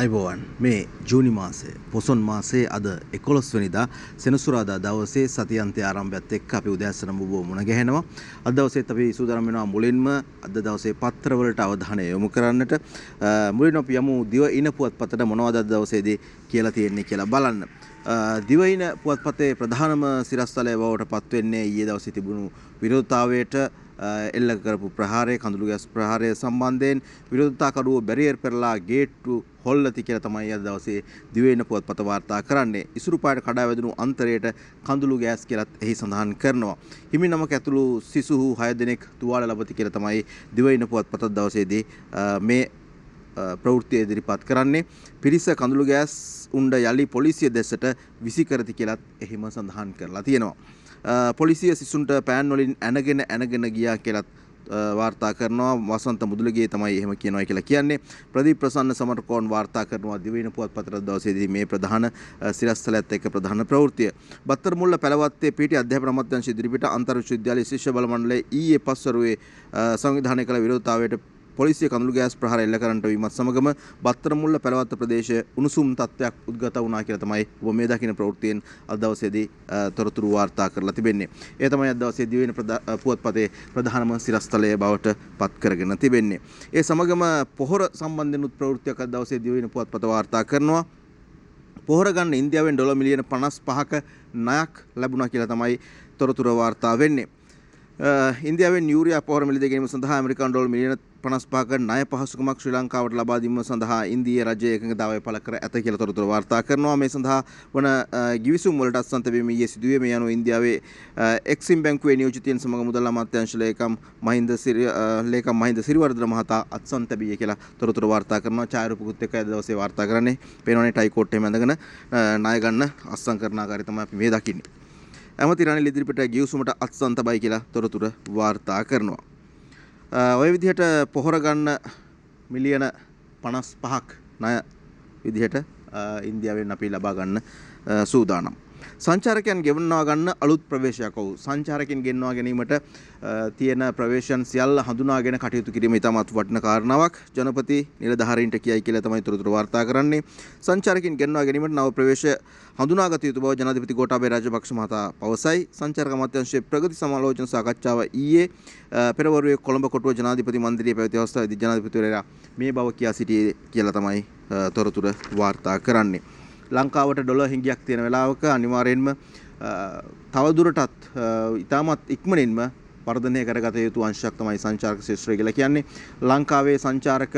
අයිබෝවන් මේ ජූනි මාසේ පොසොන් මාසේ අද 11 වෙනිදා සෙනසුරාදා දවසේ සතියන්තය ආරම්භයත් එක්ක අපි උදෑසන මුබ මුණ ගැහෙනවා. අද දවසේත් අපි සූදානම් වෙනවා මුලින්ම අද දවසේ පත්‍රවලට අවධානය යොමු කරන්නට. මුලින්ම අපි යමු දිවයින පුවත්පතට මොනවද අද දවසේදී කියලා තියෙන්නේ කියලා බලන්න. දිවයින පුවත්පතේ ප්‍රධානම සිරස්තලය බවට පත් වෙන්නේ ඊයේ දවසේ තිබුණු විරෝධතාවයට එල්ල කරපු ප්‍රහාරය කඳුළු ගෑස් ප්‍රහාරය සම්බන්ධයෙන් විරෝධතාකරුවෝ බැරියර් පෙරලා ගේට්ටු හොල්ලති කියලා තමයි අද දවසේ දිවයින පුවත්පත වාර්තා කරන්නේ. ඉසුරුපායට කඩා වැදුණු අන්තරයට කඳුළු ගෑස් කියලාත් එහි සඳහන් කරනවා. හිමි නමක ඇතුළු සිසු 6 දෙනෙක් තුවාල ලබති කියලා තමයි දිවයින පුවත්පත දවසේදී මේ ප්‍රවෘත්ති ඉදිරිපත් කරන්නේ. පිරිස කඳුළු ගෑස් උණ්ඩ යලි පොලිසිය දෙසට විසි කරති කියලාත් එහිම සඳහන් කරලා තියෙනවා. පොලිසිය සිසුන්ට පෑන් වලින් ඇනගෙන ගියා කියලාත් වාර්තා කරනවා. වසන්ත මුදුලගේ තමයි එහෙම කියනවා කියලා කියන්නේ. ප්‍රදීප් ප්‍රසන්න සමරකෝන් වාර්තා කරනවා දිවයින පුවත්පතට දවසේදී මේ ප්‍රධාන සිරස්තලයත් එක්ක ප්‍රධාන ප්‍රවෘත්තිය. බත්තර මුල්ල පැලවත්තේ පීටි අධ්‍යාපන අමාත්‍යාංශ ඉදිරිපිට අන්තර් විශ්වවිද්‍යාලයේ ශිෂ්‍ය බල මණ්ඩලයේ ඊයේ පස්වරුවේ සංවිධානය කළ විරෝධතාවයට පොලිසිය කඳුළු ගෑස් ප්‍රහාර එල්ල කරන්නට වීමත් සමගම බත්තර මුල්ල පැලවත්ත ප්‍රදේශයේ උණුසුම් තත්ත්වයක් උද්ගත වුණා කියලා තමයි ඔබ මේ දකින ප්‍රවෘත්තියෙන් අද දවසේදී තොරතුරු වාර්තා කරලා තිබෙන්නේ. ඒ තමයි අද දවසේ දිවයින පුවත්පතේ ප්‍රධානම සිරස්තලය බවට පත් කරගෙන තිබෙන්නේ. ඒ සමගම පොහොර සම්බන්ධයෙන් උත් ප්‍රවෘත්තියක් අද දවසේ දිවයින පුවත්පත වාර්තා කරනවා. පොහොර ගන්න ඉන්දියාවෙන් ඩොලර් මිලියන 55ක ණයක් ලැබුණා කියලා තමයි තොරතුරු වාර්තා වෙන්නේ. ඉන්දියාවෙන් යූරියා පොහොර මිලදී ගැනීම සඳහා ඇමරිකානු ඩොලර් මිලියන 55ක ණය පහසුකමක් ශ්‍රී ලංකාවට ලබා දීම සඳහා ඉන්දියා රජය එකඟතාවය පළ කර ඇත කියලා තොරතුරු වාර්තා කරනවා. මේ සඳහා වන ගිවිසුම් වලට අත්සන් තැබීම ඊයේ සිදුවේ. මේ අනුව ඉන්දියාවේ එක්සිම් බැංකුවේ නියෝජිතයන් සමග මුදල් අමාත්‍යාංශ ලේකම් මහින්ද සිරිවර්ධන මහතා අත්සන් තැබියේ කියලා තොරතුරු වාර්තා කරනවා. ඡායාරූපකුත් එක්ක අද දවසේ වාර්තා කරන්නේ. පේනවනේ ටයි කෝට් එකම ඇඳගෙන ණය ගන්න අත්සන් කරන ආකාරය තමයි අපි මේ දකින්නේ. ඇමති රනිල් ඉදිරිපිට ගිවිසුමට අත්සන් තබයි කියලා තොරතුරු වාර්තා කරනවා. ඔය විදිහට පොහොර ගන්න මිලියන 55ක් ණය විදිහට ඉන්දියාවෙන් අපි ලබා ගන්න සූදානම්. සංචාරකයන් ගෙවනවා ගන්න අලුත් ප්‍රවේශයක් වූ සංචාරකයන් ගෙන්වා ගැනීමට තියෙන ප්‍රවේශයන් සියල්ල හඳුනාගෙන කටයුතු කිරීම ඉතාමත් වටින කාරණාවක්. ජනපති නිලධාරීන්ට කියයි කියලා තමයි තොරතුරු වාර්තා කරන්නේ. සංචාරකයන් ගෙන්වා ගැනීමට නව ප්‍රවේශ හඳුනාගත යුතු බව ජනාධිපති ගෝඨාභය රාජපක්ෂ මහතා පවසයි. සංචාරක අමාත්‍යාංශයේ ප්‍රගති සමාලෝචන සාකච්ඡාව ඊයේ පෙරවරුවේ කොළඹ කොටුව ජනාධිපති මන්දිරයේ පැවති අවස්ථාවේදී ජනාධිපතිවරයා මේ බව කියා සිටියේ කියලා තමයි තොරතුරු වාර්තා කරන්නේ. ලංකාවට ඩොලර් හිඟයක් තියෙන වෙලාවක අනිවාර්යෙන්ම තවදුරටත් ඉතාමත් ඉක්මනින්ම වර්ධනය කරගත යුතු අංශයක් තමයි සංචාරක ශාස්ත්‍රය කියලා කියන්නේ. ලංකාවේ සංචාරක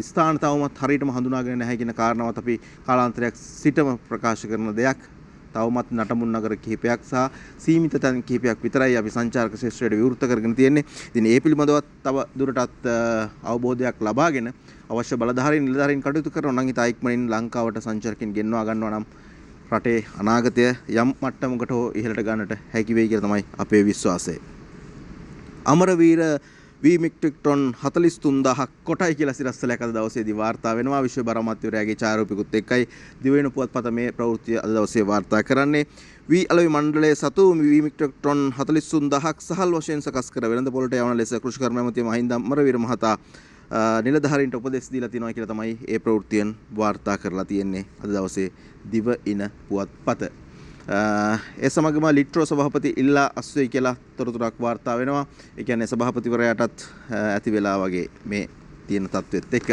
ස්ථාන තවමත් හරියටම හඳුනාගෙන නැහැ කියන කාරණාවත් අපි කාලාන්තරයක් සිටම ප්‍රකාශ කරන දෙයක්. තවමත් නටමුන් නගර කිහිපයක් සහ සීමිත තැන් කිහිපයක් විතරයි අපි සංචාරක ශාස්ත්‍රයට විවෘත කරගෙන තියෙන්නේ. ඉතින් ඒ පිළිබඳවත් තව දුරටත් අවබෝධයක් ලබාගෙන අවශ්‍ය බලධාරීන් නිලධාරීන් කටයුතු කරනවා නම් ඉතා ඉක්මනින් ලංකාවට සංචාරකයන් ගෙන්වා ගන්නවා නම් රටේ අනාගතය යම් මට්ටමකට හෝ ඉහළට ගන්නට හැකි වෙයි කියලා තමයි අපේ විශ්වාසය. අමරවීර V-metric ton 43000ක් කොටයි කියලා සිරස්තලයක් අද දවසේදී වාර්තා වෙනවා. විශ්ව බර අමාත්‍යවරයාගේ ඡායාරූපිකුත් එක්කයි දිවයින පුවත්පත මේ ප්‍රවෘත්තිය අද දවසේ වාර්තා කරන්නේ. අලෙවි මණ්ඩලයේ සතු V-metric ton 43000ක් සහල් වශයෙන් සකස් කර වෙළඳ පොළට යවන ලෙස කෘෂිකර්ම ඇමති මහින්ද අමරවීර මහතා නිලධාරීන්ට උපදෙස් දීලා තියෙනවා කියලා තමයි ඒ ප්‍රවෘත්තියෙන් වාර්තා කරලා තියෙන්නේ අද දවසේ දිවයින පුවත්පත. ඒ සමගම ලිට්‍රෝ සභාපති ඉල්ලා අස්වෙයි කියලා තොරතුරක් වාර්තා වෙනවා. ඒ කියන්නේ සභාපතිවරයාටත් ඇති වෙලා වගේ මේ තියෙන තත්ත්වෙත් එක්ක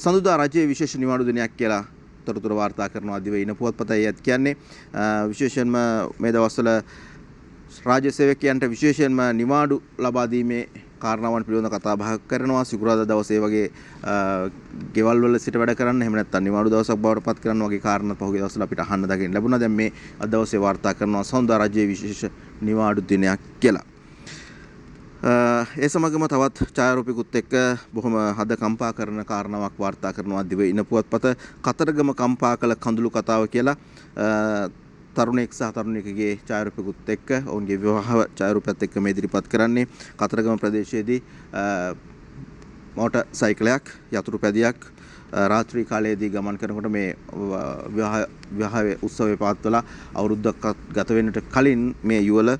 සඳුදා රජයේ විශේෂ නිවාඩු දිනයක් කියලා තොරතුරු වාර්තා කරනවා දිවයින පුවත්පතයි. ඒත් කියන්නේ විශේෂයෙන්ම මේ දවස්වල රාජ්‍ය සේවකයන්ට විශේෂයෙන්ම නිවාඩු ලබා දීමේ කාරණාවන් පිළිබඳව කතා බහ කරනවා. සිකුරාදා දවසේ වගේ ගෙවල් වල සිට වැඩ කරන්න එහෙම නැත්නම් නිවාඩු දවසක් බවට පත් කරන්න වගේ කාරණා පහුගිය දවස්වල අපිට අහන්න දකින්න ලැබුණා. දැන් මේ අද දවසේ වාර්තා කරනවා සෞන්දර්ය රාජ්‍යයේ විශේෂ නිවාඩු දිනයක් කියලා. ඒ සමගම තවත් ඡායාරූපිකුත් එක්ක බොහොම හද කම්පා කරන කාරණාවක් වාර්තා කරනවා දිවයින පුවත්පත. කතරගම කම්පා කළ කඳුළු කතාව කියලා තරුණෙක් සහ තරුණියකගේ ඡායාරූපිකුත් එක්ක ඔවුන්ගේ විවාහ ඡායාරූපයත් එක්ක මේ ඉදිරිපත් කරන්නේ. කතරගම ප්‍රදේශයේදී මෝටර් සයිකලයක් යතුරු පැදියක් රාත්‍රී කාලයේදී ගමන් කරනකොට මේ විවාහ උත්සවයේ පවත්වලා අවුරුද්දක් ගත වෙන්නට කලින් මේ යුවළ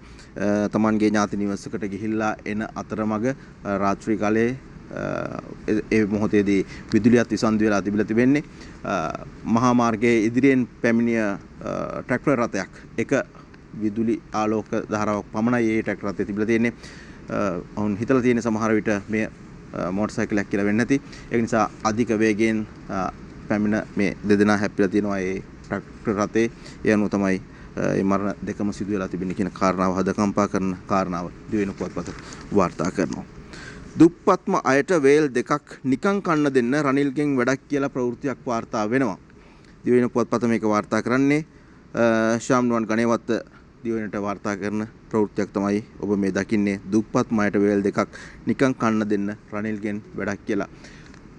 තමන්ගේ ඥාති නිවසකට ගිහිල්ලා එන අතරමඟ රාත්‍රී කාලයේ ඒ මොහොතේදී විදුලියත් විසන්දු වෙලා තිබිලා තිබෙන්නේ. මහා මාර්ගයේ ඉදිරියෙන් පැමිණිය ට්‍රැක්ටර් රථයක් එක විදුලි ආලෝක ධාරාවක් පමණයි ඒ ට්‍රැක්ටර් රථයේ තිබිලා තියෙන්නේ. ඔවුන් හිතලා තියෙන සමහර විට මේ මෝටර් සයිකලයක් කියලා වෙන්නේ නැති. ඒ නිසා අධික වේගයෙන් පැමිණ මේ දෙදෙනා හැප්පිලා තියෙනවා ඒ ට්‍රැක්ටර් රථේ. ඒ අනුව තමයි ඒ මරණ දෙකම සිදු වෙලා තිබෙන්නේ කියන කාරණාව හදකම්පා කරන කාරණාව දිවෙන පුවත්පත වාර්තා කරනවා. දුප්පත්ම අයට වේල් දෙකක් නිකන් කන්න දෙන්න රනිල්ගෙන් වැඩක් කියලා ප්‍රවෘත්තියක් වාර්තා වෙනවා. දිවෙන පුවත්පත මේක වාර්තා කරන්නේ ශාම්නුවන් ගණේවත්ත දිවෙනට වාර්තා කරන ප්‍රවෘත්තියක් තමයි ඔබ මේ දකින්නේ. දුප්පත්ම අයට වේල් දෙකක් නිකන් කන්න දෙන්න රනිල්ගෙන් වැඩක් කියලා.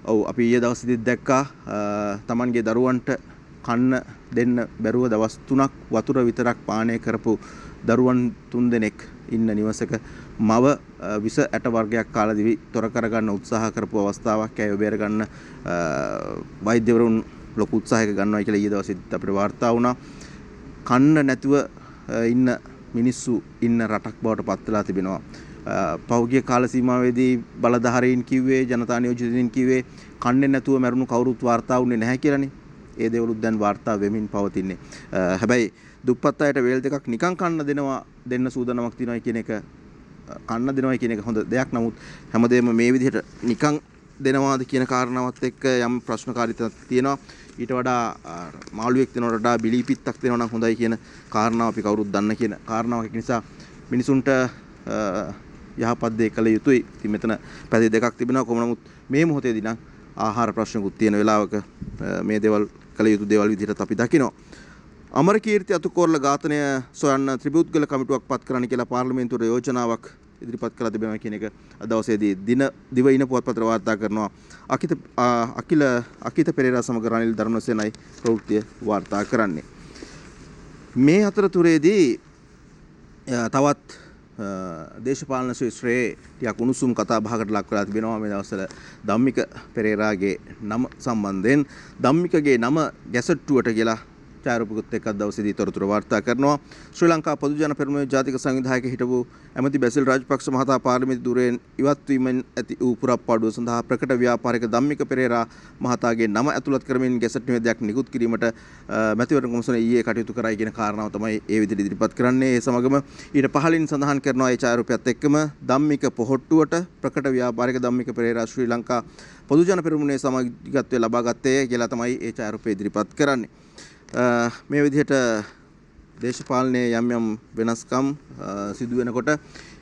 ඔව් අපි ඊයේ දවසේදී දැක්කා Tamanගේ දරුවන්ට කන්න දෙන්න බැරුව දවස් 3ක් වතුර විතරක් පානය කරපු දරුවන් 3 දෙනෙක් ඉන්න නිවසක මව විස ඇට වර්ගයක් කාලා දිවි තොර කරගන්න උත්සාහ කරපු අවස්ථාවක් ඇය බේර ගන්න වෛද්‍යවරුන් ලොකු උත්සාහයක ගන්නවා කියලා ඊයේ දවසේදීත් අපිට වාර්තා වුණා. කන්න නැතුව ඉන්න මිනිස්සු ඉන්න රටක් බවට පත් වෙලා තිබෙනවා. පෞද්ගලික කාල සීමාවේදී බලධාරීන් කිව්වේ ජනතා නියෝජිතයින් කිව්වේ කන්නේ නැතුව මරුණු කවුරුත් වාර්තා වුණේ නැහැ කියලානේ. ඒ දේවලුත් දැන් වාර්තා වෙමින් පවතින්නේ. හැබැයි දුප්පත් අයට වේල් දෙකක් නිකන් කන්න දෙන්න සූදානමක් තියෙනවා කියන එක කන්න දෙනවා කියන එක හොඳ දෙයක්. නමුත් හැමදේම මේ විදිහට නිකන් දෙනවාද කියන කාරණාවත් එක්ක යම් ප්‍රශ්නකාරීත්වයක් තියෙනවා. ඊට වඩා මාළුවෙක් දෙනවට වඩා බිලිපිත්තක් දෙනවා නම් හොඳයි කියන කාරණාව අපි කවුරුත් දන්න කියන කාරණාවක්. ඒ නිසා මිනිසුන්ට යහපත් දේ කළ යුතුයි. ඉතින් මෙතන පැති දෙකක් තිබෙනවා. කොහොම නමුත් මේ මොහොතේදී නම් ආහාර ප්‍රශ්නකුත් තියෙන වෙලාවක මේ දේවල් කළ යුතු දේවල් විදිහට අපි දකිනවා. අමරකීර්ති අතුකෝරළ ඝාතනය සොයන්න ත්‍රිපුද්ගල කමිටුවක් පත් කරන්න කියලා පාර්ලිමේන්තුවේ යෝජනාවක් ඉදිරිපත් කළා තිබෙනවා කියන එක අද දවසේදී දිවයින පුවත්පතට වාර්තා කරනවා. අකිත පෙරේරා සමග රනිල් ධර්මසේනයි ප්‍රවෘත්තිය වාර්තා කරන්නේ. මේ අතරතුරේදී තවත් දේශපාලන ශාස්ත්‍රයේ ටිකක් උණුසුම් කතා බහකට ලක් වෙලා තිබෙනවා මේ දවස්වල ධම්මික පෙරේරාගේ නම සම්බන්ධයෙන්. ධම්මිකගේ නම ගැසට්ටුවට කියලා ඡායාරූපකුත් එක්ක දවසේදී තොරතුරු වාර්තා කරනවා. ශ්‍රී ලංකා පොදු ජන පෙරමුණේ ජාතික සංවිධායක හිටපු ඇමති බැසිල් රාජපක්ෂ මහතා පාර්ලිමේන්තු ධුරයෙන් ඉවත් වීමෙන් ඇති වූ පුරප්පාඩුව සඳහා ප්‍රකට ව්‍යාපාරික ධම්මික පෙරේරා මහතාගේ නම ඇතුළත් කරමින් ගැසට් නිවේදනයක් නිකුත් කිරීමට මැතිවරණ කොමිසම ඊයේ කටයුතු කරයි කියන කාරණාව තමයි ඒ විදිහට ඉදිරිපත් කරන්නේ. ඒ සමගම ඊට පහළින් සඳහන් කරනවා ඒ ඡායාරූපයත් එක්කම ධම්මික පොහොට්ටුවට ප්‍රකට ව්‍යාපාරික ධම්මික පෙරේරා ශ්‍රී ලංකා පොදු ජන පෙරමුණේ සමගිකත්වය ලබා ගත්තේ කියලා තමයි ඒ ඡායාරූපය ඉදිරිපත් කරන්නේ. මේ විදිහට දේශපාලනයේ යම් යම් වෙනස්කම් සිදු වෙනකොට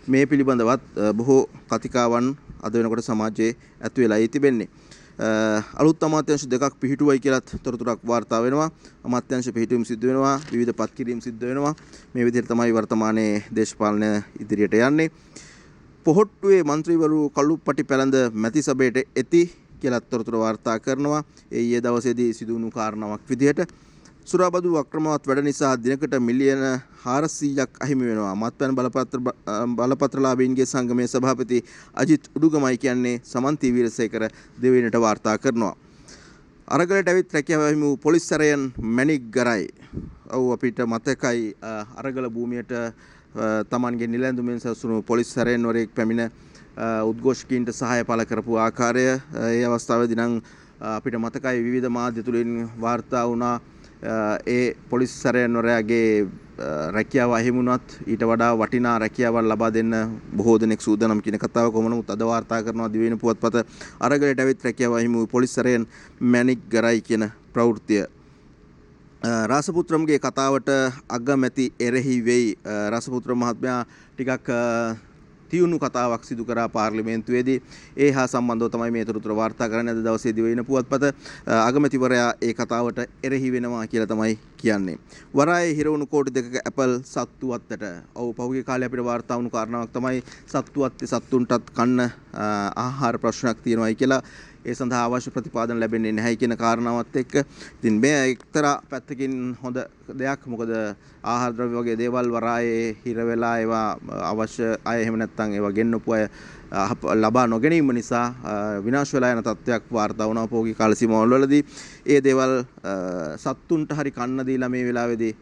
මේ පිළිබඳවත් බොහෝ කතිකාවන් අද වෙනකොට සමාජයේ ඇති වෙලායි තිබෙන්නේ. අලුත් අමාත්‍යාංශ දෙකක් පිහිටුවයි කියලාත් තොරතුරක් වාර්තා වෙනවා. අමාත්‍යාංශ පිහිටුවීම් සිදු වෙනවා, විවිධ පත් කිරීම් සිදු වෙනවා. මේ විදිහට තමයි වර්තමානයේ දේශපාලනය ඉදිරියට යන්නේ. පොහොට්ටුවේ മന്ത്രിවරු කළුප්පටි පැලඳ මැති සභයට එති කියලා තොරතුරු වාර්තා කරනවා. ඒ ඊයේ දවසේදී සිදු වුණු කාරණාවක් විදිහට සුරාබදු අක්‍රමවත් වැඩ නිසා දිනකට මිලියන 400ක් අහිමි වෙනවා. මත්පැන් බලපත්‍රලාභීන්ගේ සංගමයේ සභාපති අජිත් උඩුගමයි කියන්නේ සමන්ති වීරසේකර දෙවෙනිට වාර්තා කරනවා. අරගලට ඇවිත් රැකියාව අහිමි වූ පොලිස් සැරයන් මැණික් ගරයි. ඔව් අපිට මතකයි අරගල භූමියට තමන්ගේ නිලැඳුමෙන් සැසුණු පොලිස් සැරයන් වරයෙක් පැමිණ උද්ඝෝෂකීන්ට සහාය පළ කරපු ආකාරය ඒ අවස්ථාවේදී නම් අපිට මතකයි විවිධ මාධ්‍ය තුලින් වාර්තා වුණා. ඒ පොලිස් සැරයන්වරයාගේ රැකියාව අහිමුණත් ඊට වඩා වටිනා රැකියාවක් ලබා දෙන්න බොහෝ දෙනෙක් සූදානම් කියන කතාව කොහොම නමුත් අද වාර්තා කරනවා දිවයින පුවත්පත. අරගලට ඇවිත් රැකියාව අහිමි වූ පොලිස් සැරයන් මැණික් ගරයි කියන ප්‍රවෘත්තිය. රාසපුත්‍රම්ගේ කතාවට අගමැති එරෙහි වෙයි. රාසපුත්‍ර මහත්මයා ටිකක් තියුණු කතාවක් සිදු කරා පාර්ලිමේන්තුවේදී. ඒ හා සම්බන්ධව තමයි මේ තොරතුරු වාර්තා කරන්නේ අද දවසේදී වෙන පුවත්පත. අගමැතිවරයා ඒ කතාවට එරෙහි වෙනවා කියලා තමයි කියන්නේ. වරායේ හිරවුණු කෝටි 2ක ඇපල් සත්තු වත්තට. ඔව් පහුගිය කාලේ අපිට වාර්තා වුණු කාරණාවක් තමයි සත්තු වත්තේ සත්තුන්ටත් කන්න ආහාර ප්‍රශ්නයක් තියෙනවායි කියලා. ඒ සඳහා අවශ්‍ය ප්‍රතිපාදන ලැබෙන්නේ නැහැ කියන කාරණාවත් එක්ක ඉතින් මේ එක්තරා පැත්තකින් හොඳ දෙයක්. මොකද ආහාර ද්‍රව්‍ය වගේ දේවල් වරායේ හිර වෙලා ඒවා අවශ්‍ය අය එහෙම නැත්නම් ඒවා ගෙන්නපු අය ලබා නොගැනීම නිසා විනාශ වෙලා යන තත්ත්වයක් වාර්තා වුණා පොකී කාල සීමාවල වලදී. ඒ දේවල් සත්තුන්ට හරි කන්න දීලා මේ වෙලාවේදී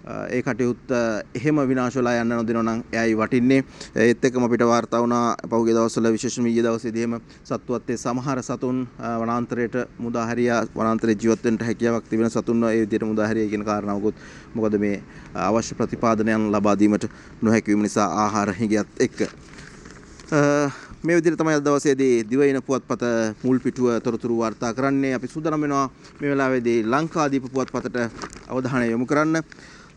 ඒ කටයුත්ත එහෙම විනාශ වෙලා යන්න නොදෙනවා නම් එයයි වටින්නේ. ඒත් එක්කම අපිට වාර්තා වුණා පහුගිය දවස්වල විශේෂයෙන්ම ඊයේ දවසේදී එහෙම සත්වත්තේ සමහර සතුන් වනාන්තරයට මුදා හැරියා වනාන්තරයේ ජීවත් වෙන්න හැකියාවක් තිබෙන සතුන්ව ඒ විදිහට මුදා හැරියා කියන කාරණාවකුත් මොකද මේ අවශ්‍ය ප්‍රතිපාදනයන් ලබා දීමට නොහැකි වීම නිසා ආහාර හිඟයත් එක්ක මේ විදිහට තමයි අද දවසේදී දිවයින පුවත්පත මුල් පිටුව තොරතුරු වාර්තා කරන්නේ. අපි සූදානම් වෙනවා මේ වෙලාවේදී ලංකාදීප පුවත්පතට අවධානය යොමු කරන්න.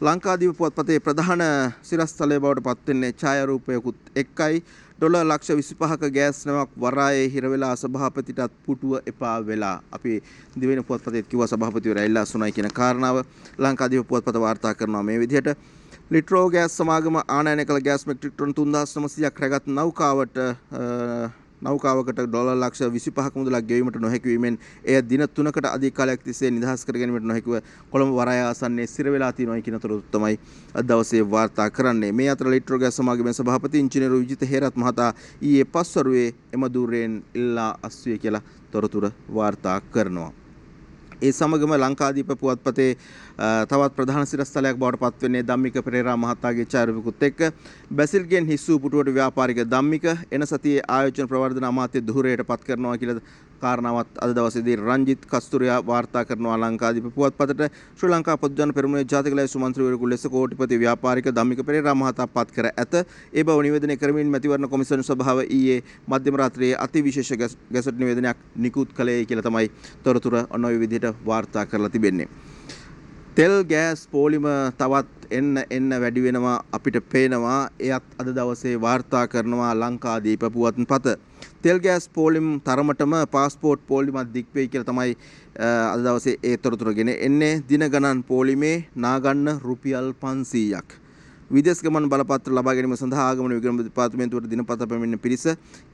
ලංකාදීප පුවත්පතේ ප්‍රධාන සිරස්තලය බවට පත් වෙන්නේ ඡායාරූපයකුත් එක්කයි. ඩොලර් ලක්ෂ 25ක ගෑස් නැවක් වරායේ හිර වෙලා සභාපතිටත් පුටුව එපා වෙලා. අපි දිවයින පුවත්පතේත් කිව්වා සභාපතිවරයා එල්ලා සුණයි කියන කාරණාව. ලංකාදීප පුවත්පත වාර්තා කරනවා මේ විදිහට. ලිට්‍රෝ ගෑස් සමාගම ආනයනය කළ ගෑස් මෙට්‍රික් ටන් 3900ක් රැගත් නෞකාවකට ඩොලර් ලක්ෂ 25ක මුදලක් ගෙවීමට නොහැකි වීමෙන් එය දින 3කට අධික කාලයක් තිස්සේ නිදහස් කර ගැනීමට නොහැකිව කොළඹ වරාය ආසන්නයේ සිර වෙලා තියෙනවා කියන තොරතුරු තමයි අද දවසේ වාර්තා කරන්නේ. මේ අතර ලිට්‍රෝ ගෑස් සමාගමේ සභාපති ඉංජිනේරු විජිත හේරත් මහතා ඊයේ පස්වරුවේ එම ධූරයෙන් ඉල්ලා අස්විය කියලා තොරතුරු වාර්තා කරනවා. ඒ සමගම ලංකාදීප පුවත්පතේ තවත් ප්‍රධාන සිරස්තලයක් බවට පත් වෙන්නේ ධම්මික පෙරේරා මහතාගේ ඡායාරූපකුත් එක්ක බැසිල්ගෙන් හිස්සූ පුටුවට ව්‍යාපාරික ධම්මික එන සතියේ ආයෝජන ප්‍රවර්ධන අමාත්‍ය ධුරයට පත් කරනවා කියලා කාරණාවත් අද දවසේදී රංජිත් කස්තුරියා වාර්තා කරනවා ලංකාදීප පුවත්පතට. ශ්‍රී ලංකා පොදුජන පෙරමුණේ ජාතික ලැයිස්තු මන්ත්‍රීවරයෙකු ලෙස කෝටිපති ව්‍යාපාරික ධම්මික පෙරේරා මහතා පත් කර ඇත. ඒ බව නිවේදනය කරමින් මැතිවරණ කොමිසම සභාව ඊයේ මධ්‍යම රාත්‍රියේ අතිවිශේෂ ගැසට් නිවේදනයක් නිකුත් කළේ කියලා තමයි තොරතුරු ඔන්න ඔය විදිහට වාර්තා කරලා තිබෙන්නේ. තෙල් ගෑස් පෝලිම තවත් එන්න වැඩි වෙනවා අපිට පේනවා. එයත් අද දවසේ වාර්තා කරනවා ලංකාදීප පුවත්පත. තෙල් ගෑස් පෝලිම් තරමටම පාස්පෝර්ට් පෝලිමත් දික් වෙයි කියලා තමයි අද දවසේ ඒ තොරතුරු ගෙන එන්නේ. දින ගණන් පෝලිමේ නාගන්න රුපියල් 500ක්. විදේශ ගමන් බලපත්‍ර ලබා ගැනීම සඳහා ආගමන විගණන දෙපාර්තමේන්තුවට දිනපතා පැමිණෙන පිරිස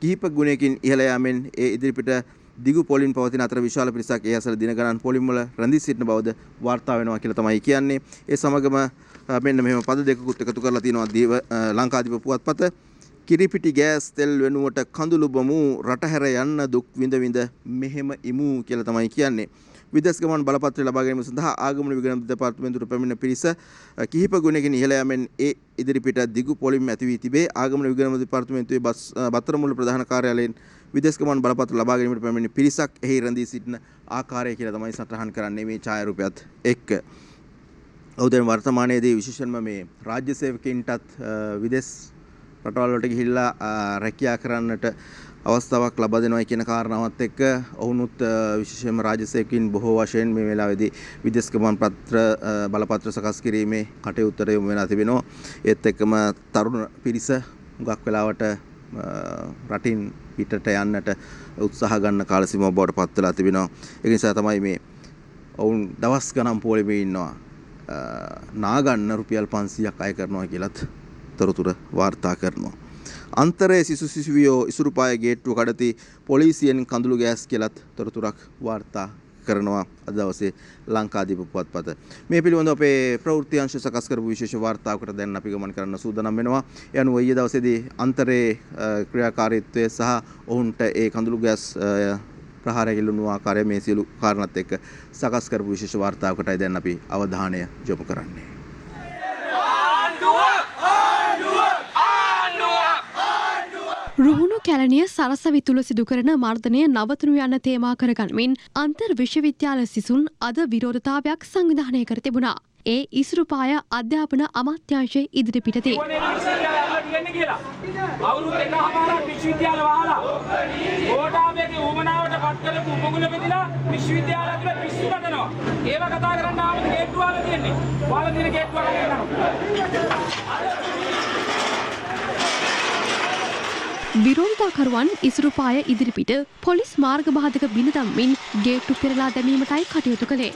කිහිප ගුණයකින් ඉහළ යාමෙන් ඒ ඉදිරිපිට දිගු පොලින් පවතින අතර විශාල පිරිසක් ඒ අසල දින ගණන් පොලිම් වල රැඳී සිටින බවද වාර්තා වෙනවා කියලා තමයි කියන්නේ. ඒ සමගම මෙන්න මෙහෙම පද දෙකකුත් එකතු කරලා තියෙනවා ලංකාදීප පුවත්පත. කිරිපිටි ගෑස් තෙල් වෙනුවට කඳුළු බමු රට හැර යන්න දුක් විඳ විඳ මෙහෙම ඉමු කියලා තමයි කියන්නේ. විදේශ ගමන් බලපත්‍රය ලබා ගැනීම සඳහා ආගමන විගණන දෙපාර්තමේන්තුවට පැමිණෙන පිරිස කිහිප ගුණයකින් ඉහළ යාමෙන් ඒ ඉදිරිපිට දිගු පොලිම් ඇති වී තිබේ. ආගමන විගණන දෙපාර්තමේන්තුවේ බත්තරමුල්ල ප්‍රධාන කාර්යාලයෙන් විදේශ ගමන් බලපත්‍ර ලබා ගැනීමට පැමිණෙන පිරිසක් එහි රැඳී සිටින ආකාරය කියලා තමයි සටහන් කරන්නේ මේ ඡායාරූපයත් එක්ක. ඔව්දෙන් වර්තමානයේදී විශේෂයෙන්ම මේ රාජ්‍ය සේවකයින්ටත් විදේශ රටවල් වලට ගිහිල්ලා රැකියා කරන්නට අවස්ථාවක් ලබා දෙනවා කියන කාරණාවත් එක්ක ඔවුනුත් විශේෂයෙන්ම රාජ්‍ය සේවකයින් බොහෝ වශයෙන් මේ වෙලාවේදී විදේශ ගමන් බලපත්‍ර සකස් කිරීමේ කටයුත්තට යොමු වෙලා තිබෙනවා. ඒත් එක්කම තරුණ පිරිස හුඟක් වෙලාවට රටින් පිටට යන්නට උත්සාහ ගන්න කාල සීමාව බවට පත් වෙලා තිබෙනවා. ඒ නිසා තමයි මේ ඔවුන් දවස් ගණන් පොලිමේ ඉන්නවා. නාගන්න රුපියල් 500ක් අය කරනවා කියලත් තොරතුරු වාර්තා කරනවා. අන්තරයේ සිසුවියෝ ඉසුරුපාය ගේට්ටුව කඩති පොලිසියෙන් කඳුළු ගෑස් කියලත් තොරතුරක් වාර්තා කරනවා අද දවසේ ලංකාදීප පුවත්පත. මේ පිළිබඳව අපේ ප්‍රවෘත්ති අංශ සකස් කරපු විශේෂ වාර්තාවකට දැන් අපි ගමන් කරන්න සූදානම් වෙනවා. ඒ අනුව ඊයේ දවසේදී අන්තරයේ ක්‍රියාකාරීත්වය සහ ඔවුන්ට ඒ කඳුළු ගෑස් ප්‍රහාරය කෙළුණු ආකාරය මේ සියලු කාරණාත් එක්ක සකස් කරපු විශේෂ වාර්තාවකටයි දැන් අපි අවධානය යොමු කරන්නේ. රුහුණු කැලණිය සරසවි තුල සිදු කරන මර්ධනය නවතුණු යන තේමා කරගනිමින් අන්තර් විශ්වවිද්‍යාල සිසුන් අද විරෝධතාවයක් සංවිධානය කර තිබුණා. ඒ ඉසුරුපාය අධ්‍යාපන අමාත්‍යාංශයේ ඉදිරිපිටදී අවුරුදු එකමාරක් විශ්වවිද්‍යාල වහලා ගෝඨාභයගේ උමනාවට පත් කරපු උපකුල බෙදලා විශ්වවිද්‍යාල ඇතුළේ පිස්සු නටනවා. ඒව කතා කරන්න ආවද ගේට්ටු වල තියෙන්නේ. වල තියෙන ගේට්ටු වල යනවා. විරෝධතාකරුවන් ඉසුරුපාය ඉදිරිපිට පොලිස් මාර්ග බාධක බිඳ දමමින් ගේට්ටු පෙරලා දැමීමටයි කටයුතු කළේ.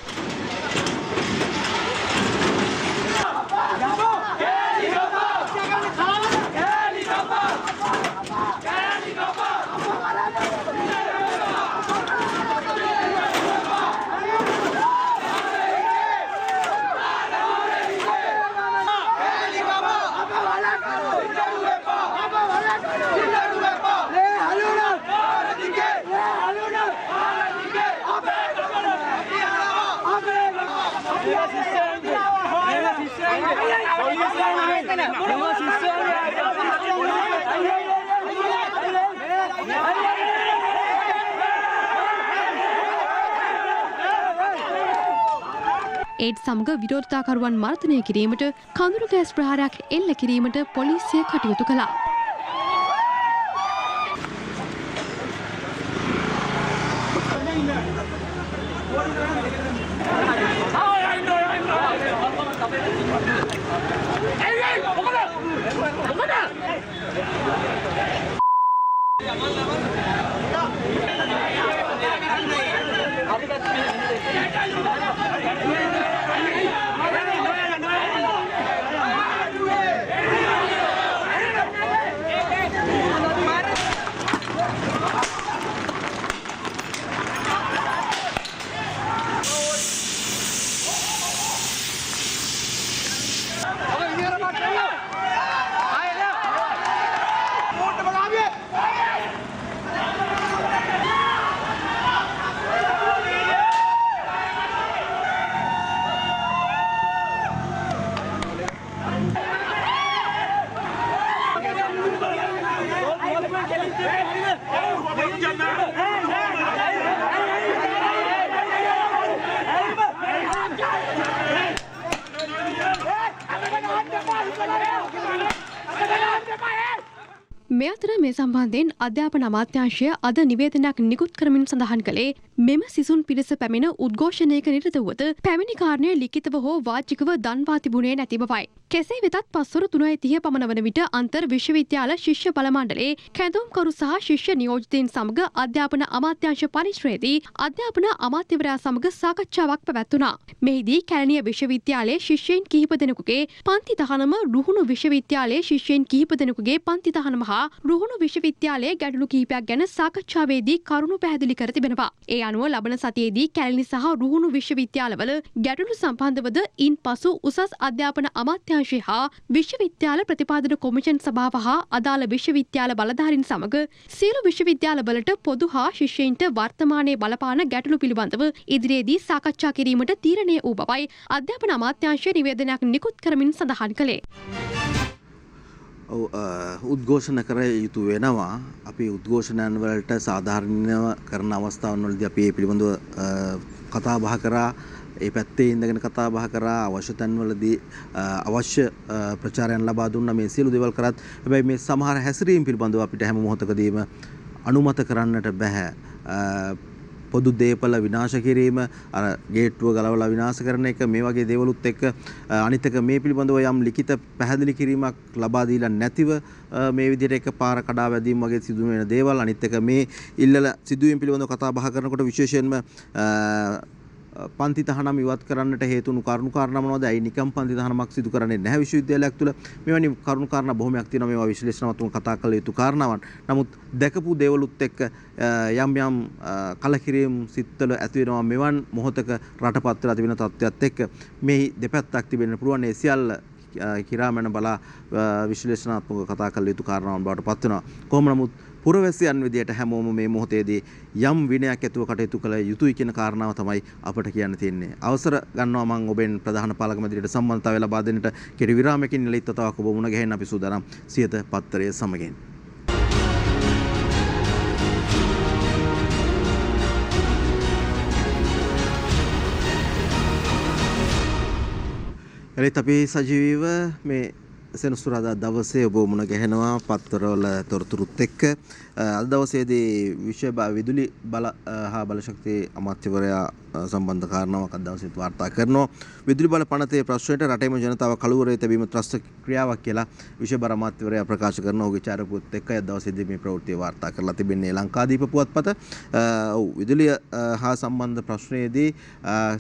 ඒත් සමග විරෝධතාකරුවන් මර්ධනය කිරීමට කඳුළු ගෑස් ප්‍රහාරයක් එල්ල කිරීමට පොලිසිය කටයුතු කළා. මේ අතර මේ සම්බන්ධයෙන් අධ්‍යාපන අමාත්‍යාංශය අද නිවේදනයක් නිකුත් කරමින් සඳහන් කළේ මෙම සිසුන් පිරිස පැමිණ උද්ඝෝෂණයක නිරත වුවද පැමිණි කාරණය ලිඛිතව හෝ වාචිකව දන්වා තිබුණේ නැති බවයි. කෙසේ වෙතත් පස්වරු 3:30 පමණ වන විට අන්තර් විශ්වවිද්‍යාල ශිෂ්‍ය බල මණ්ඩලයේ කැඳවුම්කරු සහ ශිෂ්‍ය නියෝජිතයින් සමග අධ්‍යාපන අමාත්‍යාංශ පරිශ්‍රයේදී අධ්‍යාපන අමාත්‍යවරයා සමග සාකච්ඡාවක් පැවැත්වුණා. මෙහිදී කැලණිය විශ්වවිද්‍යාලයේ ශිෂ්‍යයින් කිහිප දෙනෙකුගේ පන්ති තහනම රුහුණු විශ්වවිද්‍යාලයේ ශිෂ්‍යයින් කිහිප දෙනෙකුගේ පන්ති තහනම හා රුහුණු විශ්වවිද්‍යාලයේ ගැටලු කිහිපයක් ගැන සාකච්ඡාවේදී කරුණු පැහැදිලි කර තිබෙනවා. ඒ අනුව ලබන සතියේදී කැලණි සහ රුහුණු විශ්වවිද්‍යාලවල ගැටලු සම්බන්ධවද ඉන්පසු උසස් අධ්‍යාපන අමාත්‍යාංශය හා විශ්වවිද්‍යාල ප්‍රතිපාදන කොමිෂන් සභාව හා අදාළ විශ්වවිද්‍යාල බලධාරීන් සමග සියලු විශ්වවිද්‍යාලවලට පොදු හා ශිෂ්‍යයින්ට වර්තමානයේ බලපාන ගැටලු පිළිබඳව ඉදිරියේදී සාකච්ඡා කිරීමට තීරණය වූ බවයි අධ්‍යාපන අමාත්‍යාංශය නිවේදනයක් නිකුත් කරමින් සඳහන් කළේ. උද්ඝෝෂණ කර යුතු වෙනවා. අපි උද්ඝෝෂණයන් වලට සාධාරණව කරන අවස්ථාවන් වලදී අපි මේ පිළිබඳව කතා බහ කරා. ඒ පැත්තේ ඉඳගෙන කතා බහ කරා. අවශ්‍ය තැන්වලදී අවශ්‍ය ප්‍රචාරයන් ලබා දුන්නා. මේ සියලු දේවල් කරත් හැබැයි මේ සමහර හැසිරීම් පිළිබඳව අපිට හැම මොහොතකදීම අනුමත කරන්නට බෑ. පොදු දේපල විනාශ කිරීම, අර ගේට්ටුව ගලවලා විනාශ කරන එක, මේ වගේ දේවලුත් එක්ක අනිත් එක මේ පිළිබඳව යම් ලිඛිත පැහැදිලි කිරීමක් ලබා දීලා නැතිව මේ විදිහට එකපාර කඩා වැදීම් වගේ සිදු වෙන දේවල්, අනිත් එක මේ ඉල්ලල සිදුවීම් පිළිබඳව කතා බහ කරනකොට විශේෂයෙන්ම පන්ති තහනම් ඉවත් කරන්නට හේතුණු කරුණු කාරණා මොනවද? ඇයි නිකම් පන්ති තහනමක් සිදු කරන්නේ නැහැ විශ්වවිද්‍යාලයක් තුළ? මෙවැනි කරුණු කාරණා බොහොමයක් තියෙනවා. මේවා විශ්ලේෂණාත්මකව කතා කළ යුතු කාරණාවන්. නමුත් දැකපු දේවලුත් එක්ක යම් යම් කලකිරීම් සිත්වල ඇති වෙනවා. මෙවන් මොහොතක රටපත් වෙලා තිබෙන තත්ත්වයක් එක්ක මේ දෙපැත්තක් තිබෙන්න පුළුවන්. ඒ සියල්ල කිරාමන බලා විශ්ලේෂණාත්මකව කතා කළ යුතු කාරණාවන් බවට පත් වෙනවා. කොහොම නමුත් පුරවැසියන් විදියට හැමෝම මේ මොහොතේදී යම් විනයක් ඇතුව කටයුතු කළ යුතුයි කියන කාරණාව තමයි අපට කියන්න තියෙන්නේ. අවසර ගන්නවා මම ඔබෙන් ප්‍රධාන පාලක මැදිරියට සම්බන්ධතාවය ලබා දෙන්නට කෙටි විරාමයකින් නිලිත් තවක් ඔබ මුණ ගැහෙන්න අපි සූදානම් සියත පත්තරය සමගින්. එලිත් අපි සජීවීව මේ සෙනසුරාදා දවසේ ඔබ මුණ ගැහෙනවා පත්තරවල තොරතුරුත් එක්ක. අද දවසේදී විදුලි බල හා බලශක්ති අමාත්‍යවරයා සම්බන්ධ කාරණාවක් අද දවසේත් වාර්තා කරනවා. විදුලි බල පනතේ ප්‍රශ්නයට රටේම ජනතාව කළුවරේ තැබීම ත්‍රස්ත ක්‍රියාවක් කියලා විශේෂ බල අමාත්‍යවරයා ප්‍රකාශ කරන ඔහුගේ චාරපුවත් එක්ක අද දවසේදී මේ ප්‍රවෘත්තිය වාර්තා කරලා තිබෙන්නේ ලංකාදීප පුවත්පත. විදුලිය හා සම්බන්ධ ප්‍රශ්නයේදී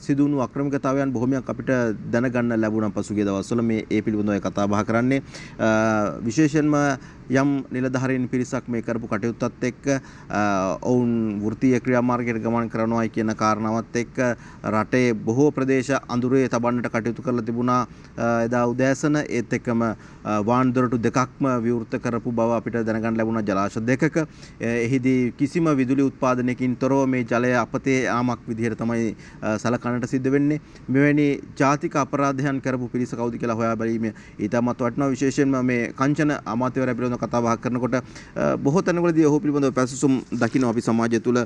සිදුවුණු අක්‍රමිකතාවයන් බොහොමයක් අපිට දැනගන්න ලැබුණා පසුගිය දවස්වල. මේ ඒ පිළිබඳව කතා බහ කරන්නේ විශේෂයෙන්ම යම් නිලධාරීන් පිරිසක් මේ කරපු කටයුත්තත් එක්ක ඔවුන් වෘත්තීය ක්‍රියාමාර්ගයට ගමන් කරනවායි කියන කාරණාවත් එක්ක රටේ බොහෝ ප්‍රදේශ අඳුරේ තබන්නට කටයුතු කරලා තිබුණා එදා උදෑසන. ඒත් එක්කම වාන් දොරටු දෙකක්ම විවෘත කරපු බව අපිට දැනගන්න ලැබුණා ජලාශ දෙකක. එහිදී කිසිම විදුලි උත්පාදනයකින් තොරව මේ ජලය අපතේ යාමක් විදිහට තමයි සලකන්නට සිද්ධ වෙන්නේ. මෙවැනි ජාතික අපරාධයන් කරපු පිරිස කවුද කියලා හොයා බැලීම ඊටමත් වටිනවා. විශේෂයෙන්ම මේ කංචන අමාත්‍යවරයා පිළිබඳව කතා බහ කරනකොට බොහෝ තැන්වලදී ඔහු පිළිබඳව පැසසුම් දකින්න අපි සමාජය තුළ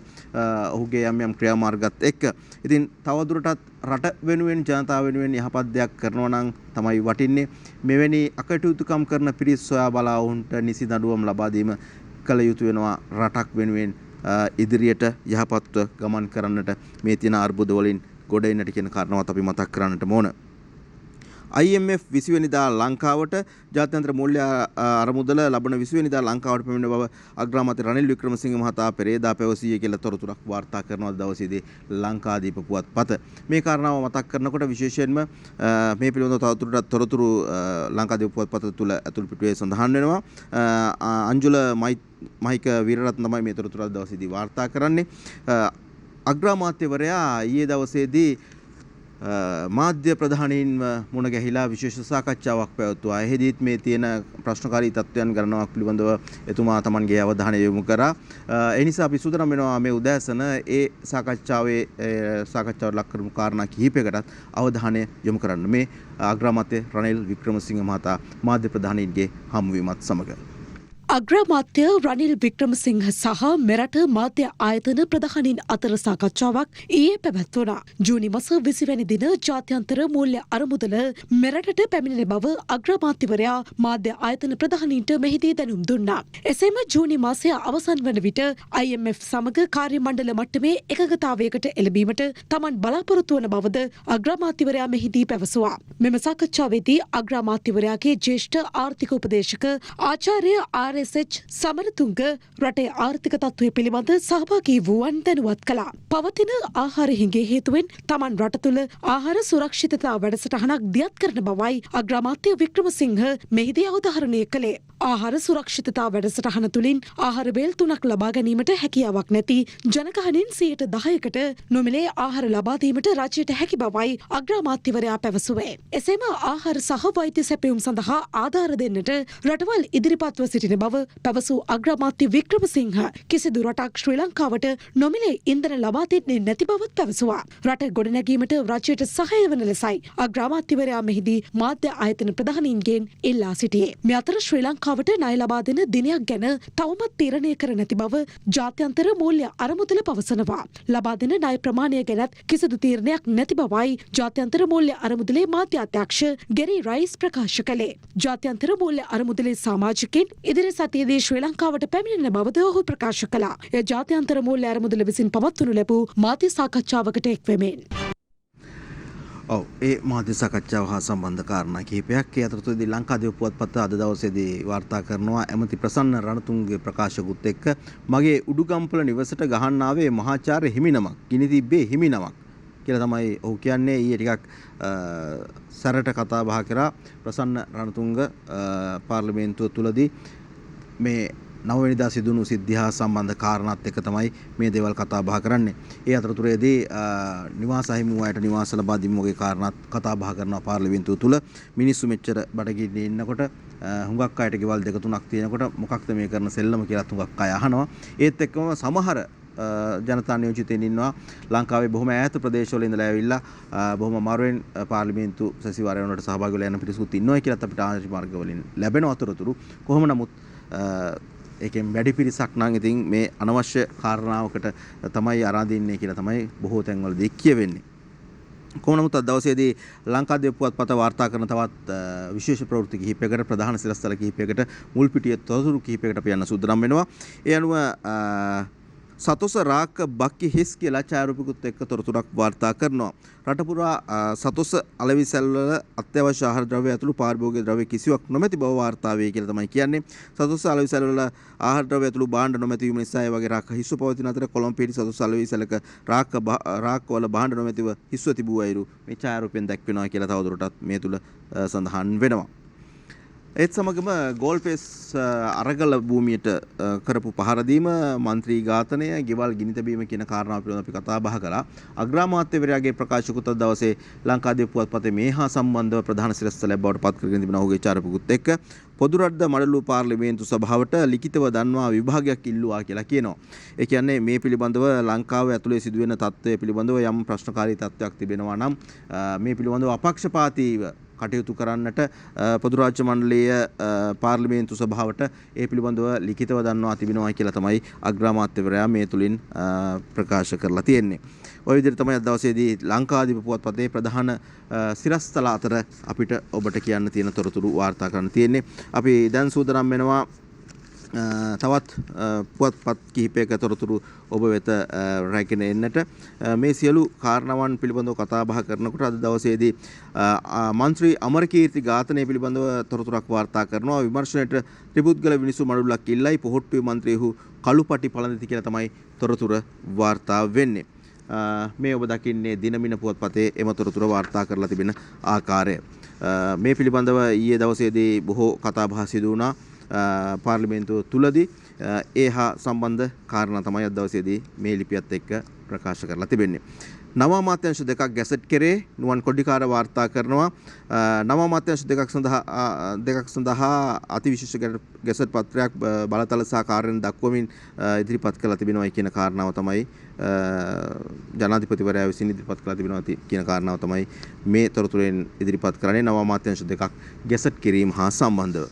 ඔහුගේ යම් යම් ක්‍රියාමාර්ගات එක්ක. ඉතින් තවදුරටත් රට වෙනුවෙන් ජනතාව වෙනුවෙන් යහපත් දෙයක් කරනවා නම් තමයි වටින්නේ. මෙවැනි අකටයුතුකම් කරන පිරිස් සොයා බලා වුන්ට නිසි දඬුවම් ලබා දීම කළ යුතු වෙනවා. රටක් වෙනුවෙන් ඉදිරියට යහපත්ව ගමන් කරන්නට මේ තියෙන අර්බුද වලින් ගොඩ එන්නට කියන කාරණාවත් අපි මතක් කරන්නට ඕන. IMF 20 වෙනිදා ලංකාවට ජාත්‍යන්තර මූල්‍ය අරමුදල ලබන 20 වෙනිදා ලංකාවට පැමිණෙන බව අග්‍රාමාත්‍ය රනිල් වික්‍රමසිංහ මහතා පෙරේදා පැවසිය කියලා තොරතුරක් වාර්තා කරනවා දවසේදී ලංකාදීප පුවත්පත. මේ කාරණාව මතක් කරනකොට විශේෂයෙන්ම මේ පිළිබඳව තොරතුරු ලංකාදීප පුවත්පත තුළ ඇතුළු පිටුවේ සඳහන් වෙනවා. අංජුල මහික වීරරත්න තමයි මේ තොරතුරු දවසේදී වාර්තා කරන්නේ. අග්‍රාමාත්‍යවරයා ඊයේ දවසේදී මාධ්‍ය ප්‍රධානීන්ව මුණ ගැහිලා විශේෂ සාකච්ඡාවක් පැවැත්වුවා. එහිදීත් මේ තියෙන ප්‍රශ්නකාරී තත්ත්වයන් ගණනාවක් පිළිබඳව එතුමා තමන්ගේ අවධානය යොමු කරා. ඒ නිසා අපි සූදානම් වෙනවා මේ උදෑසන ඒ සාකච්ඡාවට ලක් කරමු කාරණා කිහිපයකටත් අවධානය යොමු කරන්න. මේ අග්‍රාමාත්‍ය රනිල් වික්‍රමසිංහ මහතා මාධ්‍ය ප්‍රධානීන්ගේ හමුවීමත් සමග අග්‍රාමාත්‍ය රනිල් වික්‍රමසිංහ සහ මෙරට මාධ්‍ය ආයතන ප්‍රධානීන් අතර සාකච්ඡාවක් ඊයේ පැවැත්වුණා. ජූනි මාස 20 වැනි දින ජාත්‍යන්තර මූල්‍ය අරමුදල මෙරටට පැමිණෙන බව අග්‍රාමාත්‍යවරයා මාධ්‍ය ආයතන ප්‍රධානීන්ට මෙහිදී දැනුම් දුන්නා. එසේම ජූනි මාසය අවසන් වන විට IMF සමග කාර්ය මණ්ඩල මට්ටමේ එකගතාවයකට එළඹීමට තමන් බලාපොරොත්තු වන බවද අග්‍රාමාත්‍යවරයා මෙහිදී පැවසුවා. මෙම සාකච්ඡාවේදී අග්‍රාමාත්‍යවරයාගේ ජ්‍යෙෂ්ඨ ආර්ථික උපදේශක ආචාර්ය RSH සමරතුංග රටේ ආර්ථික තත්ත්වය පිළිබඳ සහභාගී වූවන් දැනුවත් කළා. පවතින ආහාර හිඟේ හේතුවෙන් තමන් රට තුළ ආහාර සුරක්ෂිතතා වැඩසටහනක් දියත් කරන බවයි අග්‍රාමාත්‍ය වික්‍රමසිංහ මෙහිදී අවධාරණය කළේ. ආහාර සුරක්ෂිතතා වැඩසටහන තුළින් ආහාර බෙල් 3ක් ලබා ගැනීමට හැකියාවක් නැති ජනගහනයෙන් 10%කට නොමිලේ ආහාර ලබා දීමට රජයට හැකි බවයි අග්‍රාමාත්‍යවරයා පැවසුවේ. එසේම ආහාර සහ වෛද්‍ය සැපයුම් සඳහා ආධාර දෙන්නට රටවල් ඉදිරිපත්ව සිටින බව පැවසූ අග්‍රාමාත්‍ය වික්‍රමසිංහ කිසිදු රටක් ශ්‍රී ලංකාවට නොමිලේ ඉන්ධන ලබා දෙන්නේ නැති බවත් පැවසුවා. රට ගොඩනැගීමට රජයට සහාය වන ලෙසයි අග්‍රාමාත්‍යවරයා මෙහිදී මාධ්‍ය ආයතන ප්‍රධානීන්ගෙන් ඉල්ලා සිටියේ. මේ අතර ශ්‍රී ලංකාවට ණය ලබා දෙන දිනයක් ගැන තවමත් තීරණය කර නැති බව ජාත්‍යන්තර මූල්‍ය අරමුදල පවසනවා. ලබා දෙන ණය ප්‍රමාණය ගැනත් කිසිදු තීරණයක් නැති බවයි ජාත්‍යන්තර මූල්‍ය අරමුදලේ මාධ්‍ය අධ්‍යක්ෂ ගෙරි රයිස් ප්‍රකාශ කළේ. ජාත්‍යන්තර මූල්‍ය අරමුදලේ සමාජිකින් ඉදිරි සතියේදී ශ්‍රී ලංකාවට පැමිණෙන බවද ඔහු ප්‍රකාශ කළා. එය ජාත්‍යන්තර මූල්‍ය අරමුදල විසින් පවත්වනු ලැබූ මාධ්‍ය සාකච්ඡාවකට එක්වෙමින්. ඒ මාධ්‍ය සාකච්ඡාව හා සම්බන්ධ කාරණා කිහිපයක් ඒ අතරතුරදී ලංකාදීප පුවත්පත අද දවසේදී වාර්තා කරනවා. ඇමති ප්‍රසන්න රණතුංගගේ ප්‍රකාශකුත් එක්ක මගේ උඩුගම්පල නිවසට ගහන්න ආවේ මහාචාර්ය හිමිනමක්, ගිනි තිබ්බේ හිමිනමක් කියලා තමයි ඔහු කියන්නේ. ඊයේ ටිකක් සැරට කතා බහ කරා ප්‍රසන්න රණතුංග පාර්ලිමේන්තුව තුලදී මේ 9 වෙනිදා සිදුණු සිද්ධිය හා සම්බන්ධ කාරණාත් එක්ක තමයි මේ දේවල් කතා බහ කරන්නේ. ඒ අතරතුරේදී නිවාස හිමි වූ අයට නිවාස ලබා දීම වගේ කාරණාත් කතා බහ කරනවා පාර්ලිමේන්තුව තුල. මිනිස්සු මෙච්චර බඩගින්නේ ඉන්නකොට හුඟක් අයට ගෙවල් දෙක තුනක් තියෙනකොට මොකක්ද මේ කරන සෙල්ලම කියලා හුඟක් අය අහනවා. ඒත් එක්කම සමහර ජනතා නියෝජිතයින් ඉන්නවා ලංකාවේ බොහොම ඈත ප්‍රදේශවල ඉඳලා ඇවිල්ලා බොහොම අමාරුවෙන් පාර්ලිමේන්තු සැසිවාරය වලට සහභාගී වෙලා යන පිරිසකුත් ඉන්නවා කියලා අපිට ආරංචි මාර්ග වලින් ලැබෙන අතරතුරු කොහොම නමුත් ඒකෙන් වැඩි පිරිසක් නම් ඉතින් මේ අනවශ්‍ය කාරණාවකට තමයි අරාදින්නේ කියලා තමයි බොහෝ තැන්වලදී කියවෙන්නේ. කොහොම නමුත් අද දවසේදී ලංකාදීප පුවත්පත වාර්තා කරන තවත් විශේෂ ප්‍රවෘත්ති කිහිපයකට ප්‍රධාන සිරස්තල කිහිපයකට මුල් පිටියේ තොරතුරු කිහිපයකට අපි යන්න සූදානම් වෙනවා. ඒ අනුව සතොස රාක බක්කි හිස් කියලා ඡායාරූපිකුත් එක්ක තොරතුරක් වාර්තා කරනවා. රට පුරා සතොස අලෙවිසැල්වල අත්‍යවශ්‍ය ආහාර ද්‍රව්‍ය ඇතුළු පාරිභෝගික ද්‍රව්‍ය කිසිවක් නොමැති බව වාර්තා වේ කියලා තමයි කියන්නේ. සතොස අලෙවිසැල්වල ආහාර ද්‍රව්‍ය ඇතුළු භාණ්ඩ නොමැති වීම නිසා ඒ වගේ රාක හිස්ව පවතින අතර කොළඹ පිටි සතොස අලෙවිසැලක රාක්වල භාණ්ඩ නොමැතිව හිස්ව තිබූ අයුරු මේ ඡායාරූපයෙන් දැක්වෙනවා කියලා තවදුරටත් මේ තුල සඳහන් වෙනවා. ඒත් සමගම ගෝල්ෆේස් අරගල භූමියට කරපු පහර දීම, മന്ത്രി ඝාතනය, ගෙවල් ගිනි තැබීම කියන කාරණා පිළිබඳව අපි කතා බහ කළා. අග්‍රාමාත්‍යවරයාගේ ප්‍රකාශකුත් දවසේ ලංකාදීප පුවත්පතේ මේ හා සම්බන්ධව ප්‍රධාන සිරස්තලයක් බවට පත් කරගෙන තිබෙන ඔහුගේ චාරපකුත් එක්ක පොදු රටද මඩලු පාර්ලිමේන්තු සභාවට ලිඛිතව දන්වා විභාගයක් ඉල්ලුවා කියලා කියනවා. ඒ කියන්නේ මේ පිළිබඳව ලංකාව ඇතුලේ සිදුවෙන තත්ත්වය පිළිබඳව යම් ප්‍රශ්නකාරී තත්ත්වයක් තිබෙනවා නම් මේ පිළිබඳව අපක්ෂපාතීව කටයුතු කරන්නට පොදු රාජ්‍ය මණ්ඩලයේ පාර්ලිමේන්තු සභාවට ඒ පිළිබඳව ලිඛිතව දන්වා තිබෙනවා කියලා තමයි අග්‍රාමාත්‍යවරයා මේ තුලින් ප්‍රකාශ කරලා තියෙන්නේ. ඔය විදිහට තමයි අද දවසේදී ලංකාදීප පුවත්පතේ ප්‍රධාන සිරස්තල අතර අපිට ඔබට කියන්න තියෙන තොරතුරු වාර්තා කරන්න තියෙන්නේ. අපි දැන් සූදානම් වෙනවා තවත් පුවත්පත් කිහිපයක තොරතුරු ඔබ වෙත රැගෙන එන්නට. මේ සියලු කාරණාවන් පිළිබඳව කතා බහ කරනකොට අද දවසේදී මන්ත්‍රී අමරකීර්ති ඝාතනය පිළිබඳව තොරතුරක් වාර්තා කරනවා. විමර්ශනයට ත්‍රිපුද්ගල විනිසු මඩුල්ලක් ඉල්ලයි පොහොට්ටුවේ මන්ත්‍රීහු කළුපටි පළඳති කියලා තමයි තොරතුර වාර්තා වෙන්නේ. මේ ඔබ දකින්නේ දිනමින පුවත්පතේ එම තොරතුර වාර්තා කරලා තිබෙන ආකාරය. මේ පිළිබඳව ඊයේ දවසේදී බොහෝ කතා බහ සිදු වුණා පාර්ලිමේන්තුව තුලදී. ඒ හා සම්බන්ධ කාරණා තමයි අද දවසේදී මේ ලිපියත් එක්ක ප්‍රකාශ කරලා තිබෙන්නේ. නව අමාත්‍යාංශ දෙකක් ගැසට් කරේ නුවන් කොඩිකාර වාර්තා කරනවා. නව අමාත්‍යාංශ දෙකක් සඳහා අතිවිශේෂ ගැසට් පත්‍රයක් බලතල සහ කාර්යන දක්වමින් ඉදිරිපත් කළා තිබෙනවා කියන කාරණාව තමයි ජනාධිපතිවරයා විසින් ඉදිරිපත් කළා තිබෙනවා කියන කාරණාව තමයි මේ තොරතුරෙන් ඉදිරිපත් කරන්නේ නව අමාත්‍යාංශ දෙකක් ගැසට් කිරීම හා සම්බන්ධව.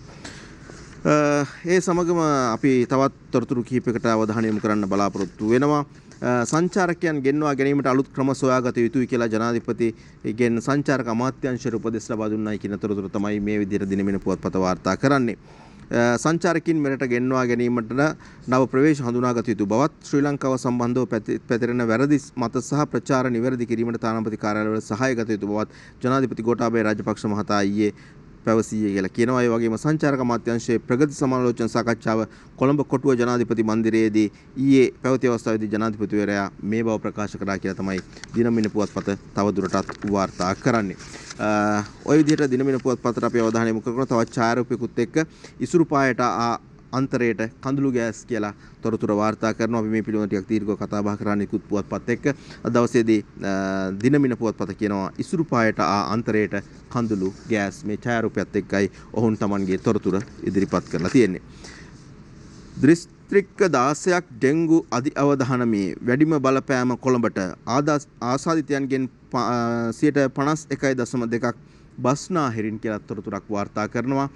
ඒ සමගම අපි තවත් තොරතුරු කිහිපයකට අවධානය යොමු කරන්න බලාපොරොත්තු වෙනවා. සංචාරකයන් ගෙන්වා ගැනීමට අලුත් ක්‍රම සොයාගත යුතුයි කියලා ජනාධිපතිගෙන් සංචාරක අමාත්‍යාංශයට උපදෙස් ලබා දුන්නායි කියන තොරතුර තමයි මේ විදිහට දිනමින පුවත්පත වාර්තා කරන්නේ. සංචාරකින් මෙරට ගෙන්වා ගැනීමට නව ප්‍රවේශ හඳුනාගත යුතු බවත් ශ්‍රී ලංකාව සම්බන්ධව පැතිරෙන වැරදි මත සහ ප්‍රචාර නිවැරදි කිරීමට තානාපති කාර්යාලවල සහාය ගත යුතු බවත් ජනාධිපති ගෝඨාභය රාජපක්ෂ මහතා ඊයේ පැවසියේ කියලා කියනවා. ඒ වගේම සංචාරක අමාත්‍යාංශයේ ප්‍රගති සමාලෝචන සාකච්ඡාව කොළඹ කොටුව ජනාධිපති මන්දිරයේදී ඊයේ පැවති අවස්ථාවේදී ජනාධිපතිවරයා මේ බව ප්‍රකාශ කළා කියලා තමයි දිනමින පුවත්පත තවදුරටත් වාර්තා කරන්නේ. ওই විදිහට දිනමින පුවත්පතට අපි අවධානය යොමු කරන තවත් ඡායාරූපයකුත් එක්ක ඉසුරුපායට අන්තරයට කඳුළු ගෑස් කියලා තොරතුරු වාර්තා කරනවා. අපි මේ පිළිබඳව ටිකක් දීර්ඝව කතා බහ කරන්න ඉක්ුත් පුවත්පත් එක්ක අද දවසේදී දිනමින පුවත්පත කියනවා ඉසුරුපායට අන්තරයට කඳුළු ගෑස්. මේ ඡායාරූපයත් එක්කයි ඔවුන් Tamanගේ තොරතුරු ඉදිරිපත් කරලා තියෙන්නේ. දිස්ත්‍රික්ක 16ක් ඩෙන්ගු අධි අවධානමේ වැඩිම බලපෑම කොළඹට ආසාදිතයන්ගෙන් 51.2ක් බස්නාහිරින් කියලා තොරතුරක් වාර්තා කරනවා.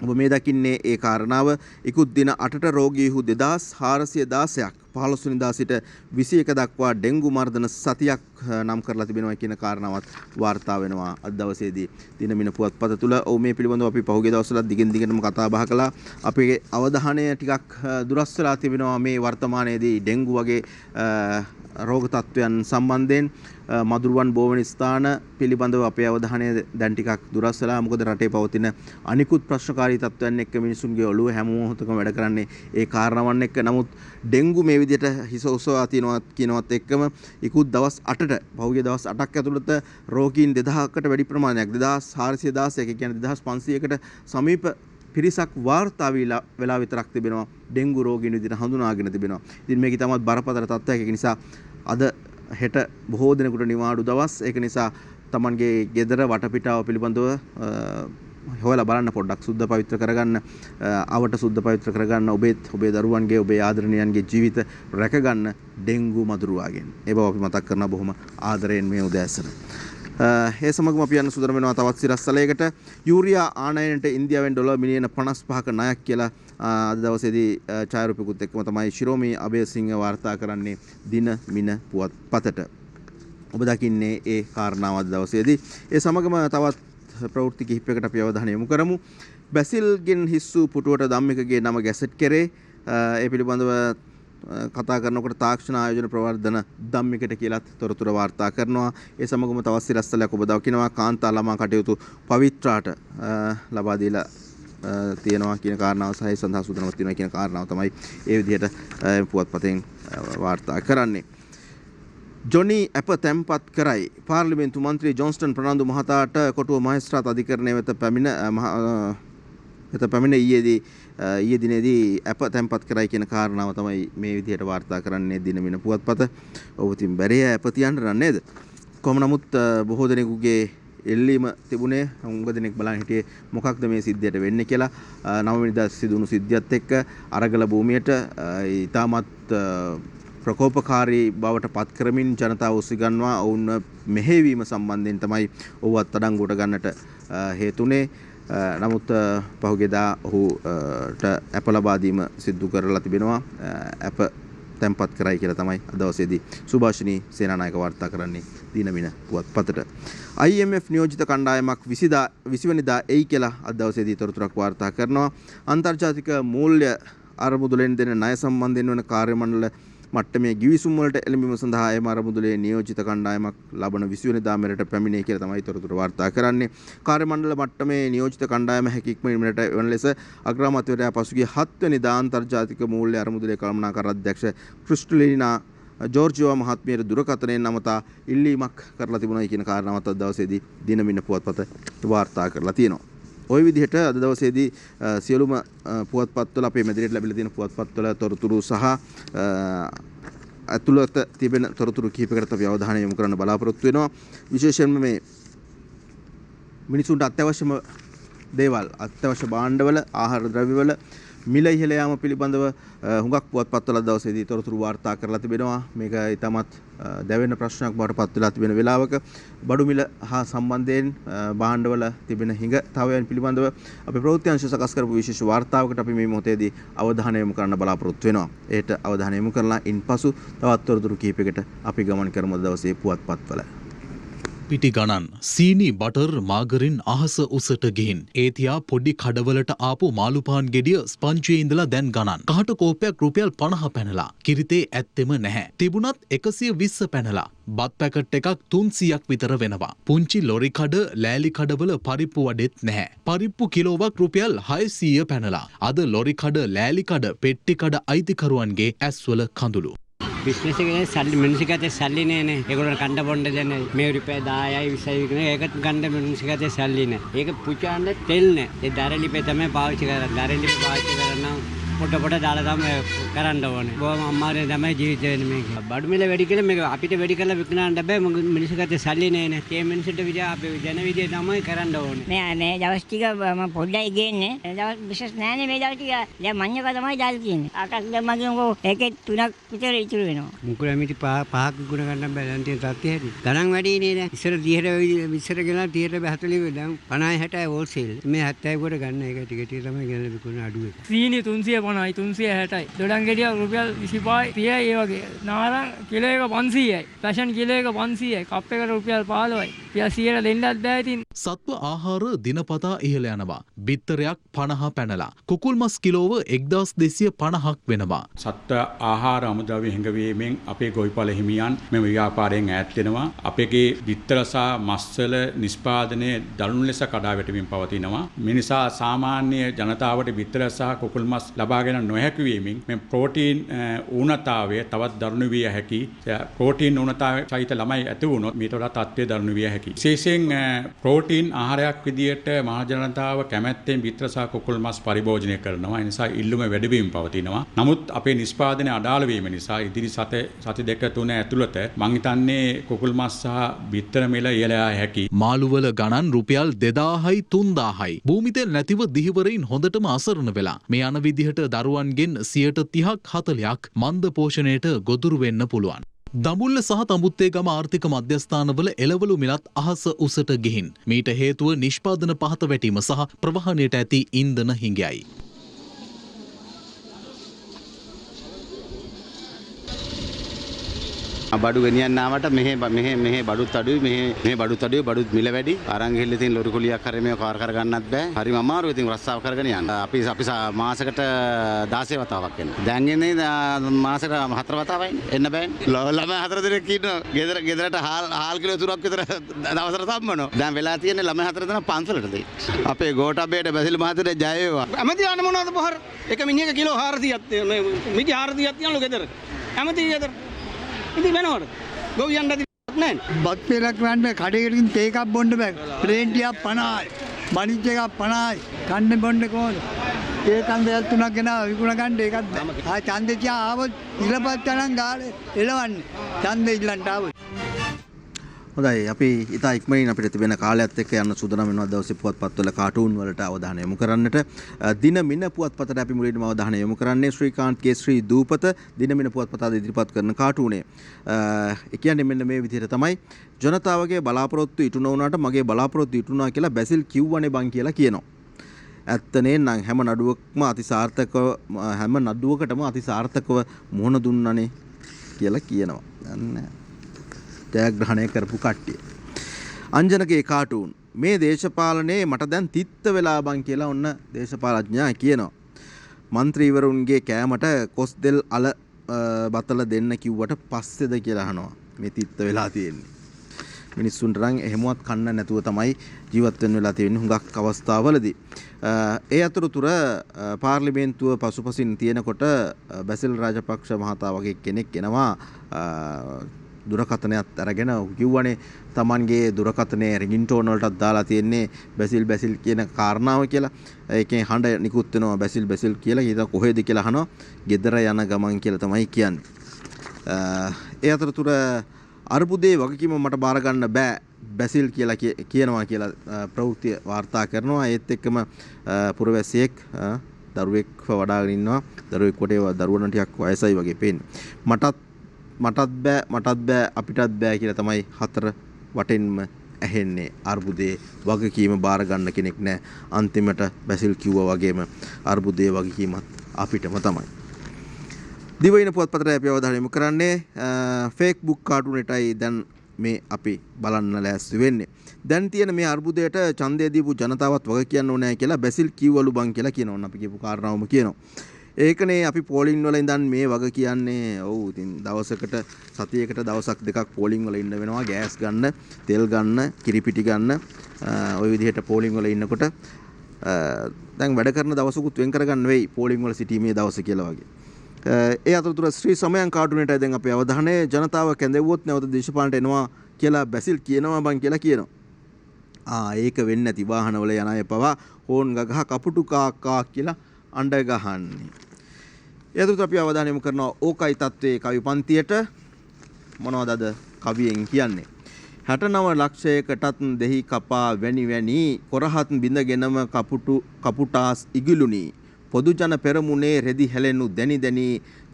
ඔබ මේ දකින්නේ ඒ කාරණාව. ඉකුත් දින 8ට රෝගීහු 2416ක් 15 වෙනිදා සිට 21 දක්වා ඩෙන්ගු මර්ධන සතියක් නම් කරලා තිබෙනවා කියන කාරණාවත් වාර්තා වෙනවා අද දවසේදී දිනමින පුවත්පත තුල. ඔව් මේ පිළිබඳව අපි පහුගිය දවස්වල දිගින් දිගටම කතා බහ කළා. අපේ අවධානය ටිකක් දුරස් වෙලා තිබෙනවා මේ වර්තමානයේදී ඩෙන්ගු වගේ රෝග තත්ත්වයන් සම්බන්ධයෙන්. මදුරුවන් බෝවන ස්ථාන පිළිබඳව අපේ අවධානය දැන් ටිකක් දුරස් වෙලා. මොකද රටේ පවතින අනිකුත් ප්‍රශ්නකාරී තත්ත්වයන් එක්ක මිනිසුන්ගේ ඔළුව හැම මොහොතකම වැඩ කරන්නේ ඒ කාරණාවන් එක්ක. නමුත් ඩෙන්ගු මේ විදිහට හිස ඔසවා තියනවා කියනවත් එක්කම ඉකුත් දවස් 8ට පහුගිය දවස් 8ක් ඇතුළත රෝගීන් 2000කට වැඩි ප්‍රමාණයක් 2416 කියන්නේ 2500කට සමීප පිරිසක් වාර්තා වෙලා විතරක් තිබෙනවා ඩෙන්ගු රෝගීන් විදිහට හඳුනාගෙන තිබෙනවා. ඉතින් මේක තමයි බරපතල තත්ත්වයක්. ඒක නිසා අද හෙට බොහෝ දිනකට නිවාඩු දවස්. ඒක නිසා Tamanගේ ගෙදර වටපිටාව පිළිබඳව හොයලා බලන්න පොඩ්ඩක් සුද්ධ පවිත්‍ර කරගන්න, අවට සුද්ධ පවිත්‍ර කරගන්න, ඔබේ දරුවන්ගේ ඔබේ ආදරණීයන්ගේ ජීවිත රැකගන්න ඩෙන්ගු මදුරුවාගෙන්. ඒ බව අපි මතක් කරනවා බොහොම ආදරයෙන් මේ උදෑසන. ඒ සමගම අපි යන සුදර වෙනවා තවත් සිරස්තලයකට. යූරියා ආනයනට ඉන්දියාවෙන් ඩොලර් මිලියන 55ක ණයක් කියලා අද දවසේදී ඡායාරූපිකුත් එක්කම තමයි ශිරෝමී අබේසිංහ වාර්තා කරන්නේ දිනමින පුවත්පතට. ඔබ දකින්නේ ඒ කාරණාව අද දවසේදී. ඒ සමගම තවත් ප්‍රවෘත්ති කිහිපයකට අපි අවධානය යොමු කරමු. බැසිල්ගෙන් හිස්සු පුටුවට ධම්මිකගේ නම ගැසට් කරේ. ඒ පිළිබඳව කතා කරනකොට තාක්ෂණ ආයෝජන ප්‍රවර්ධන ධම්මිකට කියලාත් තොරතුරු වාර්තා කරනවා. ඒ සමගම තවත් සිරස්තලයක් ඔබ දකිනවා කාන්තා ළමා කටයුතු පවිත්‍රාට ලබා දීලා තියෙනවා කියන කාරණාව සහ සඳහා සූදානම්ව තියෙනවා කියන කාරණාව තමයි ඒ විදිහට පුවත්පතෙන් වාර්තා කරන්නේ. ජොනි අප තැන්පත් කරයි. පාර්ලිමේන්තු මන්ත්‍රී ජොන්ස්ටන් ප්‍රනාන්දු මහතාට කොටුව මහේස්ත්‍රාත් අධිකරණය වෙත පැමිණ එතන පැමිණ ඊයේ දිනේදී අප තැන්පත් කරයි කියන කාරණාව තමයි මේ විදිහට වාර්තා කරන්නේ දිනමින පුවත්පත. ඔව් ඉතින් බැරිය අප තියන්න නේද? කොහොම නමුත් බොහෝ දෙනෙකුගේ එල්ලීම තිබුණේ උංග දෙනෙක් බලන් හිටියේ මොකක්ද මේ සිද්ධියට වෙන්නේ කියලා. 9 වෙනිදා සිදුණු සිද්ධියත් එක්ක අරගල භූමියට ඊටමත් ප්‍රකෝපකාරී බවට පත් කරමින් ජනතාව උසිගන්වා ඔවුන් මෙහෙයවීම සම්බන්ධයෙන් තමයි ඔව් අත්අඩංගුවට ගන්නට හේතුනේ. නමුත් පහුගියදා ඔහුට අප ලබා දීම සිදු කරලා තිබෙනවා. අප තැන්පත් කරයි කියලා තමයි අද දවසේදී සුභාෂිනී සේනානායක වාර්තා කරන්නේ දිනමින පුවත්පතට. IMF නියෝජිත කණ්ඩායමක් 20 වෙනිදා එයි කියලා අද දවසේදී තොරතුරක් වාර්තා කරනවා. අන්තර්ජාතික මූල්‍ය අරමුදලෙන් දෙන ණය සම්බන්ධයෙන් වන කාර්ය මණ්ඩල මට්ටමේ ගිවිසුම් වලට එළඹීම සඳහා එම අරමුදලේ නියෝජිත කණ්ඩායමක් ලබන 20 වෙනිදා මෙරට පැමිණේ කියලා තමයි තොරතුරු වාර්තා කරන්නේ. කාර්ය මණ්ඩල මට්ටමේ නියෝජිත කණ්ඩායම හැකියක්ම මෙරට වන ලෙස අග්‍රාමාත්‍යවරයා පසුගිය 7 වෙනිදා අන්තර්ජාතික මූල්‍ය අරමුදලේ කළමනාකාර අධ්‍යක්ෂ ක්‍රිස්ටලිනා ජෝර්ජියා මහත්මියට දුරකථනයෙන් අමතා ඉල්ලීමක් කරලා තිබුණයි කියන කාරණාවත් අද දවසේදී දිනමින පුවත්පත වාර්තා කරලා තියෙනවා. ওই විදිහට අද දවසේදී සියලුම පුවත්පත්වල අපේ මැදිරියට ලැබිලා තියෙන පුවත්පත්වල තොරතුරු සහ අතුලත තිබෙන තොරතුරු කිහිපයකට අපි අවධානය යොමු කරන්න බලාපොරොත්තු වෙනවා. විශේෂයෙන්ම මේ මිනිසුන්ට අත්‍යවශ්‍යම දේවල්, අත්‍යවශ්‍ය භාණ්ඩවල, ආහාර ද්‍රව්‍යවල මිල ඉහළ යාම පිළිබඳව හුඟක් පුවත්පත්වල අද දවසේදී තොරතුරු වාර්තා කරලා තිබෙනවා. මේක ඊටමත් දැවෙන ප්‍රශ්නයක් බවට පත් වෙලා තිබෙන වෙලාවක බඩු මිල හා සම්බන්ධයෙන් භාණ්ඩවල තිබෙන හිඟතාවයන් පිළිබඳව අපි ප්‍රවෘත්ති අංශ සකස් කරපු විශේෂ වාර්තාවකට අපි මේ මොහොතේදී අවධානය යොමු කරන්න බලාපොරොත්තු වෙනවා. ඒට අවධානය යොමු කරලා ඉන්පසු තවත් තොරතුරු කිහිපයකට අපි ගමන් කරමු අද දවසේ පුවත්පත්වල. පිටි ගණන් සීනි බටර් මාගරින් අහස උසට ගිහින් ඒ තියා පොඩි කඩවලට ආපු මාළුපාන් ගෙඩිය ස්පංජයේ ඉඳලා දැන් ගණන් කහට කෝපයක් රුපියල් 50 පැනලා කිරිතේ ඇත්තෙම නැහැ තිබුණත් 120 පැනලා බත් පැකට් එකක් 300ක් විතර වෙනවා පුංචි ලොරි කඩ ලෑලි කඩවල පරිප්පු වඩෙත් නැහැ පරිප්පු කිලෝවක් රුපියල් 600 පැනලා අද ලොරි කඩ ලෑලි කඩ පෙට්ටි කඩ අයිතිකරුවන්ගේ ඇස්වල කඳුළු බිස්නස් එකේ සල්ලි මිනිස්සුන්ට සල්ලි නෑනේ. ඒගොල්ලෝ කණ්ඩ බොණ්ඩ දෙන්නේ මේ රුපියල් 10යි 20යි විකුණන ඒකත් ගන්න මිනිස්සුන්ට සල්ලි නෑ. ඒක පුචාන්න තෙල් නෑ. ඒ දරලිපේ තමයි පාවිච්චි කරන්නේ. දරලිපේ පාවිච්චි කරනවා පොඩ දාලා තමයි කරන්න ඕනේ. බොහොම අමාරුයි තමයි ජීවිතේ වෙන්නේ මේක. බඩු මිල වැඩි කියලා මේක අපිට වැඩි කරලා විකුණන්න බෑ. මොකද මිනිස්සුන්ට සල්ලි නෑනේ. ඒ මිනිස්සුන්ට විදිහ අපේ ජන විදිය තමයි කරන්න ඕනේ. මේ දවස් ටික මම පොඩ්ඩයි ගේන්නේ. දවස් විශේෂ නෑනේ මේ දවස් ටික. දැන් මඤ්ඤක තමයි දාලා තියෙන්නේ. ආකාශ දැන් මගේ ඒකේ 3ක් විතර ඉතුරු වෙනවා. මුකුලා මිටි පහක් විකුණ ගන්න බෑ. දැන් තියෙන තත්ත්වය හැටි. ගණන් වැඩි නේ. ඉස්සර 30 ඉස්සර ගෙනා 30 40 දැන් 50 60 හෝල්සේල්. මේ 70 කට ගන්න එක ටික ටික තමයි ගෙනලා විකුණන අඩුවේ. සීනි 350යි 360යි. දොඩම් ගෙඩිය රුපියල් 25යි 30යි ඒ වගේ. නාරං කිලෝ එක 500යි. පැෂන් කිලෝ එක 500යි. කප් එකට රුපියල් 15යි. රුපියල් 100ට දෙන්නත් බෑ ඉතින්. සත්ව ආහාර දිනපතා ඉහළ යනවා. බිත්තරයක් 50 පැනලා. කුකුල් මස් කිලෝව 1250ක් වෙනවා. සත්ව ආහාර අමුද්‍රව්‍ය හිඟවීමෙන් අපේ ගොවිපළ හිමියන් මෙම ව්‍යාපාරයෙන් ඈත් වෙනවා. අපගේ බිත්තර සහ මස්වල නිෂ්පාදනය දරුණු ලෙස කඩා වැටෙමින් පවතිනවා. මේ නිසා සාමාන්‍ය ජනතාවට බිත්තර සහ කුකුල් මස් ලබාගෙන නොහැකි වීමෙන් මේ ප්‍රෝටීන් ඌනතාවය තවත් දරුණු විය හැකි. ප්‍රෝටීන් ඌනතාවය සහිත ළමයි ඇති වුණොත් මීට වඩා තත්ත්වය දරුණු විය හැකියි. විශේෂයෙන් ප්‍රෝටීන් ආහාරයක් විදියට මහ ජනතාව කැමැත්තෙන් බිත්තර සහ කුකුල් මස් පරිභෝජනය කරනවා. ඒ නිසා ඉල්ලුම වැඩි වීම පවතිනවා. නමුත් අපේ නිෂ්පාදනය අඩාල වීම නිසා ඉදිරි සති 2-3 ඇතුළත මං හිතන්නේ කුකුල් මස් සහ බිත්තර මිල ඉහළ යා හැකියි. මාළුවල ගණන් රුපියල් 2000යි 3000යි. භූමිතෙල් නැතිව දිහිවරයින් හොඳටම අසරණ වෙලා. මේ යන විදිහට දරුවන්ගෙන් 30%ක් 40ක් මන්ද පෝෂණයට ගොදුරු වෙන්න පුළුවන්. දඹුල්ල සහ තඹුත්තේගම ආර්ථික මධ්‍යස්ථානවල එළවලු මිලත් අහස උසට ගිහින්. මීට හේතුව නිෂ්පාදන පහත වැටීම සහ ප්‍රවාහනයට ඇති ඉන්ධන හිඟයයි. බඩු ගෙනියන්න ආවට මෙහෙ බඩුත් අඩුයි මෙහෙ බඩුත් අඩුයි බඩුත් මිල වැඩි අරන් ගිහිල්ලා තියෙන ලොරි කුලියක් හරි මේක කාර් කර ගන්නත් බෑ හරිම අමාරුයි ඉතින් රස්සාව කරගෙන යන්න අපි මාසෙකට 16 වතාවක් එනවා දැන් එන්නේ මාසෙට 4 වතාවයි එන්න බෑනේ ළමයි 4 දෙනෙක් ඉන්නවා ගෙදරට හාල් කිලෝ 3ක් විතර දවසට සම්මනෝ දැන් වෙලා තියෙන්නේ ළමයි 4 දෙනා පන්සලට දෙයි අපේ ගෝඨබේට බැසිල් මහත්තයට ජය වේවා ඇමති යන්න මොනවද පොහර එක මිනිහක කිලෝ 400ක් මිටි 400ක් තියනලු ගෙදර ඇමති ගෙදර ඉතින් වෙනවද ගොවියන්ට නැහැ බත් පෙරක් ගන්න කඩේකින් තේ එකක් බොන්න බෑ ප්ලේන් ටිකක් 50යි බනිච් එකක් 50යි. කන්න බොන්න කොහොමද? ඒ කන්දල් තුනක් ගෙනා විකුණ ගන්න ඒකත් ආ ඡන්දේ තියා ආවොත් ඉලපත් ගණන් ගාලේ එලවන්නේ. ඡන්දේ ඉල්ලන්න ආවොත්. හොඳයි අපි ඉතා ඉක්මනින් අපිට තිබෙන කාලයත් එක්ක යන්න සූදානම් වෙනවා දවසේ පුවත්පත්වල කාටූන් වලට අවධානය යොමු කරන්නට. දිනමින පුවත්පතට අපි මුලින්ම අවධානය යොමු කරන්නේ ශ්‍රීකාන්ත් කේශ්‍රී දූපත දිනමින පුවත්පත අද ඉදිරිපත් කරන කාටූනේ. ඒ කියන්නේ මෙන්න මේ විදිහට තමයි ජනතාවගේ බලාපොරොත්තු ඉටු නොවුනාට මගේ බලාපොරොත්තු ඉටුනා කියලා බැසිල් කිව්වනේ බං කියලා කියනවා. ඇත්තනේ නම් හැම නඩුවකම අතිසාර්ථකව හැම නඩුවකටම අතිසාර්ථකව මුහුණ දුන්නනේ කියලා කියනවා. දන්නේ ජයග්‍රහණය කරපු කට්ටිය. අංජනකේ කාටූන් මේ දේශපාලනයේ මට දැන් තිත්ත වෙලා බං කියලා ඔන්න දේශපාලඥයා කියනවා. മന്ത്രിවරුන්ගේ කෑමට කොස්දෙල් අල බතල දෙන්න කිව්වට පස්සේද කියලා අහනවා. මේ තිත්ත වෙලා තියෙන්නේ. මිනිස්සුන්ට නම් එහෙමවත් කන්න නැතුව තමයි ජීවත් වෙන්න වෙලා තියෙන්නේ හුඟක් අවස්ථාවලදී. ඒ අතරතුර පාර්ලිමේන්තුව පසුපසින් තියෙනකොට බැසිල් රාජපක්ෂ මහතා වගේ කෙනෙක් එනවා දුරකථනයත් අරගෙන කිව්වනේ Tamanගේ දුරකථනයේ රින්ග්ටෝන් වලටත් දාලා තියෙන්නේ බැසිල් කියන කාරණාව කියලා. ඒකෙන් හඬ නිකුත් වෙනවා බැසිල් කියලා. ඊට කොහෙද කියලා අහනවා. ගෙදර යන ගමන් කියලා තමයි කියන්නේ. ඒ අතරතුර අර්බුදයේ වගකීම මට බාර ගන්න බෑ බැසිල් කියලා කියනවා කියලා ප්‍රවෘත්ති වාර්තා කරනවා. ඒත් එක්කම පුරවැසියෙක් දරුවෙක්ව වඩාගෙන ඉන්නවා. දරුවෙක් කොටේ දරුවන ටිකක් වයසයි වගේ පේන්නේ. මටත් බෑ අපිටත් බෑ කියලා තමයි හතර වටෙන්ම ඇහෙන්නේ. අර්බුදයේ වගකීම බාර ගන්න කෙනෙක් නැහැ. අන්තිමට බැසිල් කිව්වා වගේම අර්බුදයේ වගකීමත් අපිටම තමයි. දිවයින පුවත්පතට අපි අවධානය යොමු කරන්නේ ෆේස්බුක් කාටුනේටයි දැන් මේ අපි බලන්න ලෑස්ති වෙන්නේ. දැන් තියෙන මේ අර්බුදයට ඡන්දය දීපු ජනතාවත් වග කියන්න ඕනේ කියලා බැසිල් කිව්වලු බං කියලා කියනවා. අපි කියපු කාරණාවම කියනවා. ඒකනේ අපි පෝලිං වල ඉඳන් මේ වග කියන්නේ. ඔව් ඉතින් දවසකට සතියකට දවසක් දෙකක් පෝලිං වල ඉන්න වෙනවා. ගෑස් ගන්න, තෙල් ගන්න, කිරිපිටි ගන්න. ওই විදිහට පෝලිං වල ඉන්නකොට දැන් වැඩ කරන දවසකුත් වෙන් කරගන්න වෙයි පෝලිං වල සිටීමේ දවස කියලා වගේ. ඒ අතරතුර ශ්‍රී සමයන් කාටුනේටයි දැන් අපේ අවධානය ජනතාව කැඳෙව්වොත් නැවත දේශපාලනට එනවා කියලා බැසිල් කියනවා බං කියලා කියනවා. ඒක වෙන්නේ නැති වාහනවල යන අය පවා හෝන් ගගහ කපුටු කාකා කියලා අඬ ගහන්නේ. ඒ අතරතුර අපි අවධානය යොමු කරනවා ඕකයි තත්ත්වයේ කවි පන්තියට මොනවද අද කවියෙන් කියන්නේ. 69 ලක්ෂයකටත් දෙහි කපා වැනි කොරහත් බිඳගෙනම කපුටාස් ඉගිලුනි. පොදු ජන පෙරමුණේ රෙදි හැලෙනු දැනි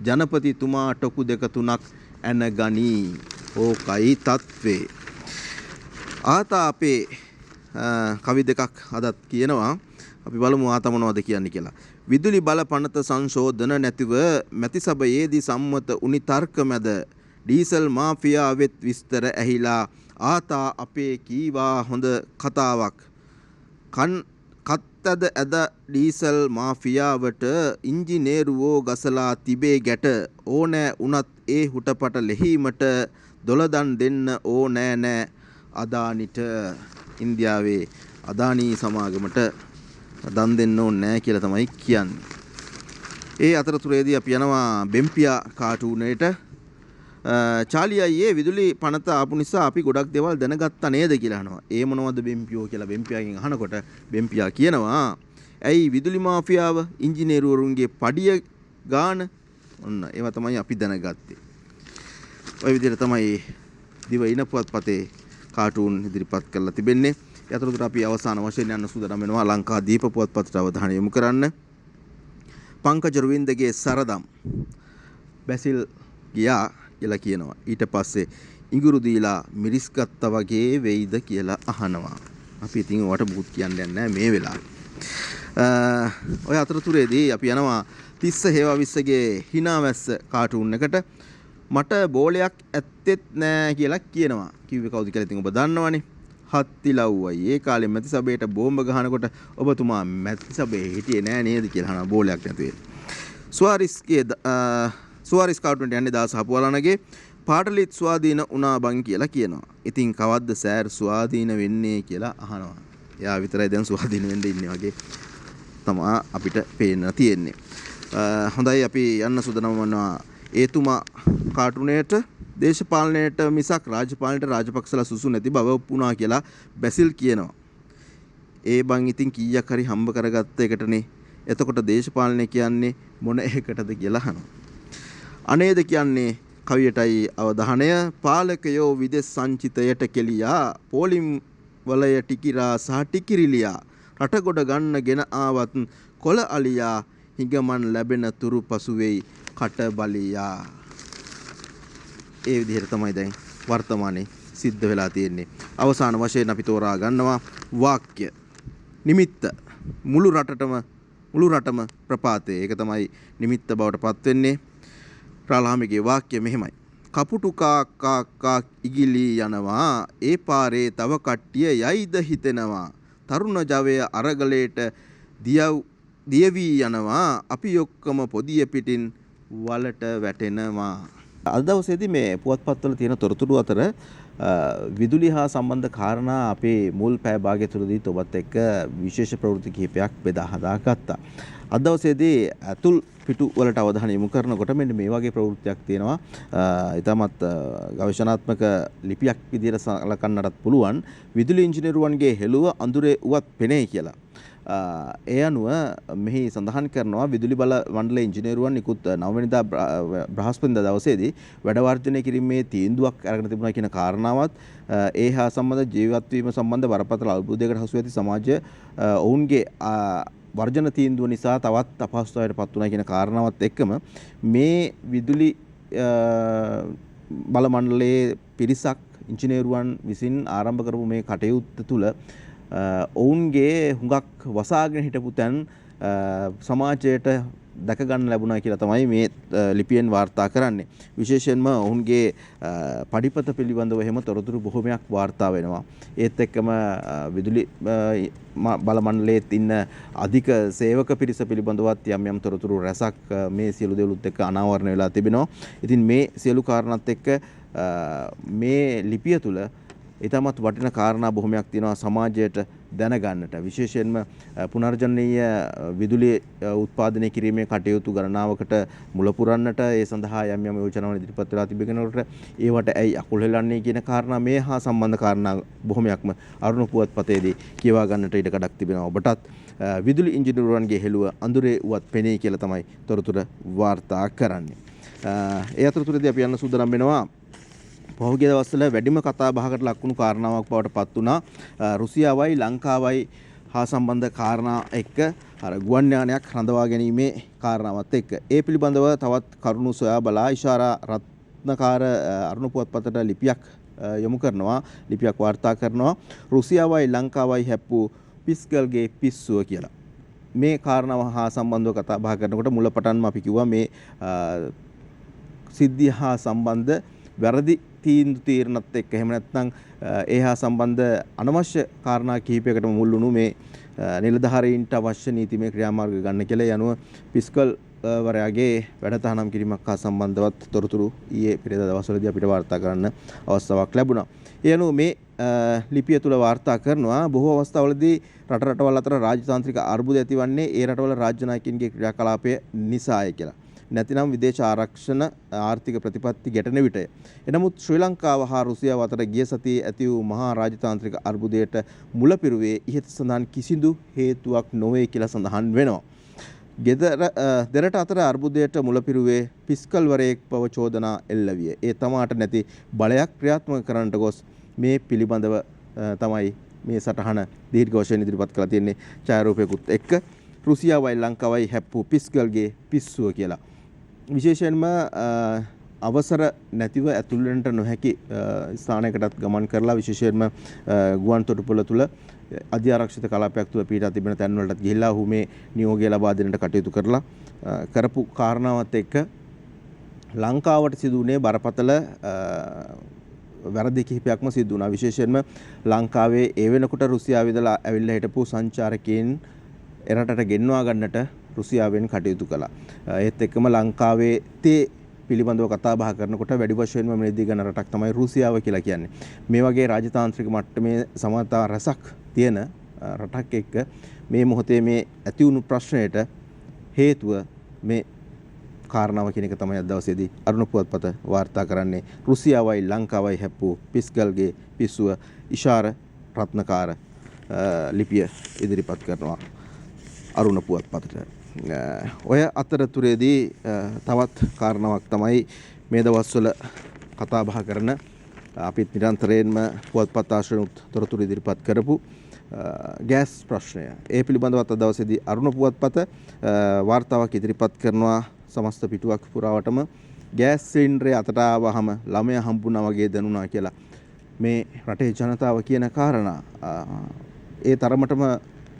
ජනපතිතුමා ටොකු දෙක තුනක් ඇන ගනී. ඕකයි තත්වේ. ආතා අපේ කවි දෙකක් අදත් කියනවා. අපි බලමු ආතා මොනවද කියන්නේ කියලා. විදුලි බල පනත සංශෝධන නැතිව මැති සභයේදී සම්මත උනි තර්ක මැද ඩීසල් මාෆියාවෙත් විස්තර ඇහිලා ආතා අපේ කීවා හොඳ කතාවක්. කත්තද ඇද ඩීසල් මාෆියාවට ඉංජිනේරුවෝ ගසලා තිබේ ගැට ඕනෑ උනත් ඒ හුටපට ලෙහීමට දොළදන් දෙන්න ඕනෑ නෑ අදානිට. ඉන්දියාවේ අදානී සමාගමට දන් දෙන්න ඕනේ නෑ කියලා තමයි කියන්නේ. ඒ අතරතුරේදී අපි යනවා බෙම්පියා කාටුනේට. චාලි අයියේ විදුලි පනත ආපු නිසා අපි ගොඩක් දේවල් දැනගත්තා නේද කියලා අහනවා. ඒ මොනවද බෙම්පියෝ කියලා බෙම්පියාගෙන් අහනකොට බෙම්පියා කියනවා ඇයි විදුලි මාෆියාව ඉංජිනේරුවරුන්ගේ පඩිය ගාන ඔන්න ඒවා තමයි අපි දැනගත්තේ. ওই විදිහට තමයි දිවයින පුවත්පතේ කාටුන් ඉදිරිපත් කරලා තිබෙන්නේ. ඒ අතරතුර අපි අවසාන වශයෙන් යන්න සූදානම් වෙනවා ලංකා දීප පුවත්පතට අවධානය යොමු කරන්න. පංකජ රුවින්දගේ සරදම් බැසිල් ගියා කියලා කියනවා. ඊට පස්සේ ඉඟුරු දීලා මිරිස් ගත්තා වගේ වෙයිද කියලා අහනවා. අපි ඉතින් ඔයාට බුත් කියන්නේ නැහැ මේ වෙලාවේ. ඔය අතරතුරේදී අපි යනවා තිස්ස හේවාවිස්සගේ හිනාවැස්ස කාටුන් එකට. මට බෝලයක් ඇත්තෙත් නෑ කියලා කියනවා. කිව්වේ කවුද කියලා ඉතින් ඔබ දන්නවනේ. හත්තිලව්වයි. ඒ කාලේ මැති සභේට බෝම්බ ගහනකොට ඔබතුමා මැති සභේ හිටියේ නෑ නේද කියලා අහනවා බෝලයක් නැතුවේ. සුවාරිස් කාටුන්ට යන්නේ දාස හපුවලනගේ පාටලිත් ස්වාධීන වුණා බං කියලා කියනවා. ඉතින් කවද්ද සෑර් ස්වාධීන වෙන්නේ කියලා අහනවා. එයා විතරයි දැන් ස්වාධීන වෙන්න ඉන්නේ වගේ තමයි අපිට පේන්න තියෙන්නේ. හොඳයි අපි යන්න සූදානම් වෙනවා ඒතුමා කාටුනේට. දේශපාලනයට මිසක් රාජපාලනයට රාජපක්ෂලා සුසු නැති බව ඔප්පුණා කියලා බැසිල් කියනවා. ඒ බං ඉතින් කීයක් හරි හම්බ කරගත්ත එකටනේ. එතකොට දේශපාලනය කියන්නේ මොන එකටද කියලා අහනවා. අනේද කියන්නේ කවියටයි අවධානය. පාලකයෝ විදෙස් සංචිතයට කෙලියා පෝලිම් වලය ටිකිරා සහ ටිකිරිලියා රටගොඩ ගන්නගෙන ආවත් කොළ අලියා හිඟමන් ලැබෙන තුරු පසු වෙයි කටබලියා. ඒ විදිහට තමයි දැන් වර්තමානයේ සිද්ධ වෙලා තියෙන්නේ. අවසාන වශයෙන් අපි තෝරා ගන්නවා වාක්‍ය නිමිත්ත මුළු රටම ප්‍රපාතේ. ඒක තමයි නිමිත්ත බවට පත් වෙන්නේ. ප්‍රාලාමිගේ වාක්‍ය මෙහෙමයි. කපුටු කාක්කා ඉගිලී යනවා ඒ පාරේ තව කට්ටිය යයිද හිතෙනවා. තරුණ ජවය අරගලයට දියවී යනවා අපි ඔක්කොම පොදිය පිටින් වලට වැටෙනවා. අද දවසේදී මේ පුවත්පත්වල තියෙන තොරතුරු අතර විදුලි හා සම්බන්ධ කාරණා අපේ මුල් පැය භාගය තුළදී ඔබත් එක්ක විශේෂ ප්‍රවෘත්ති කිහිපයක් බෙදා හදාගත්තා. අද දවසේදී අතුල් පිටු වලට අවධානය යොමු කරනකොට මෙන්න මේ වගේ ප්‍රවෘත්තියක් තියෙනවා. ඊටමත් ගවේෂණාත්මක ලිපියක් විදිහට සලකන්නටත් පුළුවන්. විදුලි ඉංජිනේරුවන්ගේ හෙළුව අඳුරේ උවත් පෙනේ කියලා. ඒ අනුව මෙහි සඳහන් කරනවා විදුලි බල මණ්ඩලයේ ඉංජිනේරුවන් නිකුත් 9 වෙනිදා බ්‍රහස්පතින්දා දවසේදී වැඩ වර්ජනය කිරීමේ තීන්දුවක් අරගෙන තිබුණා කියන කාරණාවත් ඒ හා සම්බන්ධ ජීවත් වීම සම්බන්ධ බරපතල අර්බුදයකට හසු ඇති සමාජය ඔවුන්ගේ වර්ජන තීන්දුව නිසා තවත් අපහසුතාවයට පත් වුණා කියන කාරණාවත් එක්කම මේ විදුලි බල මණ්ඩලයේ පිරිසක් ඉංජිනේරුවන් විසින් ආරම්භ කරපු මේ කටයුත්ත තුළ ඔවුන්ගේ හුඟක් වසාගෙන හිටපු තැන් සමාජයට දැක ගන්න ලැබුණා කියලා තමයි මේ ලිපියෙන් වාර්තා කරන්නේ. විශේෂයෙන්ම ඔවුන්ගේ පඩිපත පිළිබඳව එහෙම තොරතුරු බොහොමයක් වාර්තා වෙනවා. ඒත් එක්කම විදුලි බල මණ්ඩලයේ ඉන්න අධික සේවක පිරිස පිළිබඳවත් යම් තොරතුරු රැසක් මේ සියලු දේවලුත් එක්ක අනාවරණය වෙලා තිබෙනවා. ඉතින් මේ සියලු කාරණාත් එක්ක මේ ලිපිය තුල ඊටමත් වටින කාරණා බොහොමයක් තියෙනවා සමාජයට දැනගන්නට. විශේෂයෙන්ම පුනර්ජනනීය විදුලි උත්පාදනය කිරීමේ කටයුතු ගණනාවකට මුල පුරන්නට ඒ සඳහා යම් යෝජනාවන් ඉදිරිපත් වෙලා තිබෙනකොට ඒවට ඇයි අකුල් හෙලන්නේ කියන කාරණා මේ හා සම්බන්ධ කාරණා බොහොමයක්ම අරුණ පුවත්පතේදී කියවා ගන්නට ඉඩ කඩක් තිබෙනවා. ඔබටත් විදුලි ඉංජිනේරුවන්ගේ හෙළුව අඳුරේ උවත් පෙනේ කියලා තමයි තොරතුරු වාර්තා කරන්නේ. ඒ අතරතුරදී අපි යන්න සූදානම් වෙනවා පහුගිය දවස්වල වැඩිම කතා බහකට ලක්වුණු කාරණාවක් බවට පත් වුණා රුසියාවයි ලංකාවයි හා සම්බන්ධ කාරණා එක්ක අර ගුවන් යානයක් රඳවා ගැනීමේ කාරණාවත් එක්ක. ඒ පිළිබඳව තවත් කරුණු සොයා බලා ඉෂාරා රත්නකාර අරුණ පුවත්පතට ලිපියක් යොමු කරනවා. ලිපියක් වාර්තා කරනවා රුසියාවයි ලංකාවයි හැප්පු පිස්ගල්ගේ පිස්සුව කියලා. මේ කාරණාව හා සම්බන්ධව කතා බහ කරනකොට මුලපටන්ම අපි කිව්වා මේ සිද්ධිය හා සම්බන්ධ වැරදි තීරණත් එක්ක එහෙම නැත්නම් ඒ හා සම්බන්ධ අනවශ්‍ය කාරණා කිහිපයකටම මුල් වුණු මේ නිලධාරීන්ට අවශ්‍ය නීතිමය ක්‍රියාමාර්ග ගන්න කියලා යනුව පිස්කල් වරයාගේ වැඩතහනම් කිරීමක් හා සම්බන්ධවත් තොරතුරු ඊයේ පෙරේදා දවස්වලදී අපිට වාර්තා කරන්න අවස්ථාවක් ලැබුණා. ඒ අනුව මේ ලිපිය තුල වාර්තා කරනවා බොහෝ අවස්ථාවලදී රටවල් අතර රාජතාන්ත්‍රික අර්බුද ඇතිවන්නේ ඒ රටවල රාජ්‍ය නායකයින්ගේ ක්‍රියාකලාපය නිසාය කියලා. නැතිනම් විදේශ ආරක්ෂණ ආර්ථික ප්‍රතිපත්ති ගැටෙන විටය. එනමුත් ශ්‍රී ලංකාව හා රුසියාව අතර ගිය සතියේ ඇති වූ මහා රාජතාන්ත්‍රික අර්බුදයට මුල පිරුවේ ඉහත සඳහන් කිසිදු හේතුවක් නොවේ කියලා සඳහන් වෙනවා. දෙරට අතර අර්බුදයට මුල පිරුවේ පිස්කල්වරයෙක් බව චෝදනා එල්ල විය. ඒ තමාට නැති බලයක් ක්‍රියාත්මක කරන්නට ගොස් මේ පිළිබඳව තමයි මේ සටහන දීර්ඝ වශයෙන් ඉදිරිපත් කරලා තියෙන්නේ ඡායාරූපයකුත් එක්ක. රුසියාවයි ලංකාවයි හැප්පු පිස්ගල්ගේ පිස්සුව කියලා. විශේෂයෙන්ම අවසර නැතිව ඇතුල් වෙන්නට නොහැකි ස්ථානයකටත් ගමන් කරලා විශේෂයෙන්ම ගුවන් තොටුපොළ තුල අධ්‍යාරක්ෂිත කලාපයක් තුල පිටා තිබෙන තැන් වලටත් ගිහිල්ලා ඔහු මේ නියෝගය ලබා දෙන්නට කටයුතු කරලා කරපු කාරණාවත් එක්ක ලංකාවට සිදු වුණේ බරපතල වැරදි කිහිපයක්ම සිදු වුණා. විශේෂයෙන්ම ලංකාවේ ඒ වෙනකොට රුසියාවේ ඉඳලා ඇවිල්ලා හිටපු සංචාරකයන් එරටට ගෙන්වා ගන්නට රුසියාවෙන් කටයුතු කළා. ඒත් එක්කම ලංකාවේ තේ පිළිබඳව කතා බහ කරනකොට වැඩි වශයෙන්ම මෙදී ගන්න රටක් තමයි රුසියාව කියලා කියන්නේ. මේ වගේ රාජතාන්ත්‍රික මට්ටමේ සමතා රසක් තියෙන රටක් එක්ක මේ මොහොතේ මේ ඇති වුණු ප්‍රශ්නයට හේතුව මේ කාරණාව කියන එක තමයි අද දවසේදී අරුණ පුවත්පත වාර්තා කරන්නේ. රුසියාවයි ලංකාවයි හැප්පු පිස්ගල්ගේ පිස්සුව ඉෂාර රත්නකාර ලිපිය ඉදිරිපත් කරනවා අරුණ පුවත්පතට. ඔය අතරතුරේදී තවත් කාරණාවක් තමයි මේ දවස්වල කතා බහ කරන අපිත් නිරන්තරයෙන්ම පුවත්පත් ආශ්‍රයෙන් තොරතුරු ඉදිරිපත් කරපු ගෑස් ප්‍රශ්නය. ඒ පිළිබඳව අද දවසේදී අරුණ පුවත්පත වාර්තාවක් ඉදිරිපත් කරනවා සමස්ත පිටුවක් පුරාවටම ගෑස් සිලින්ඩරය අතට ආවහම ළමයා හම්බුණා වගේ දැනුණා කියලා මේ රටේ ජනතාව කියන කාරණා ඒ තරමටම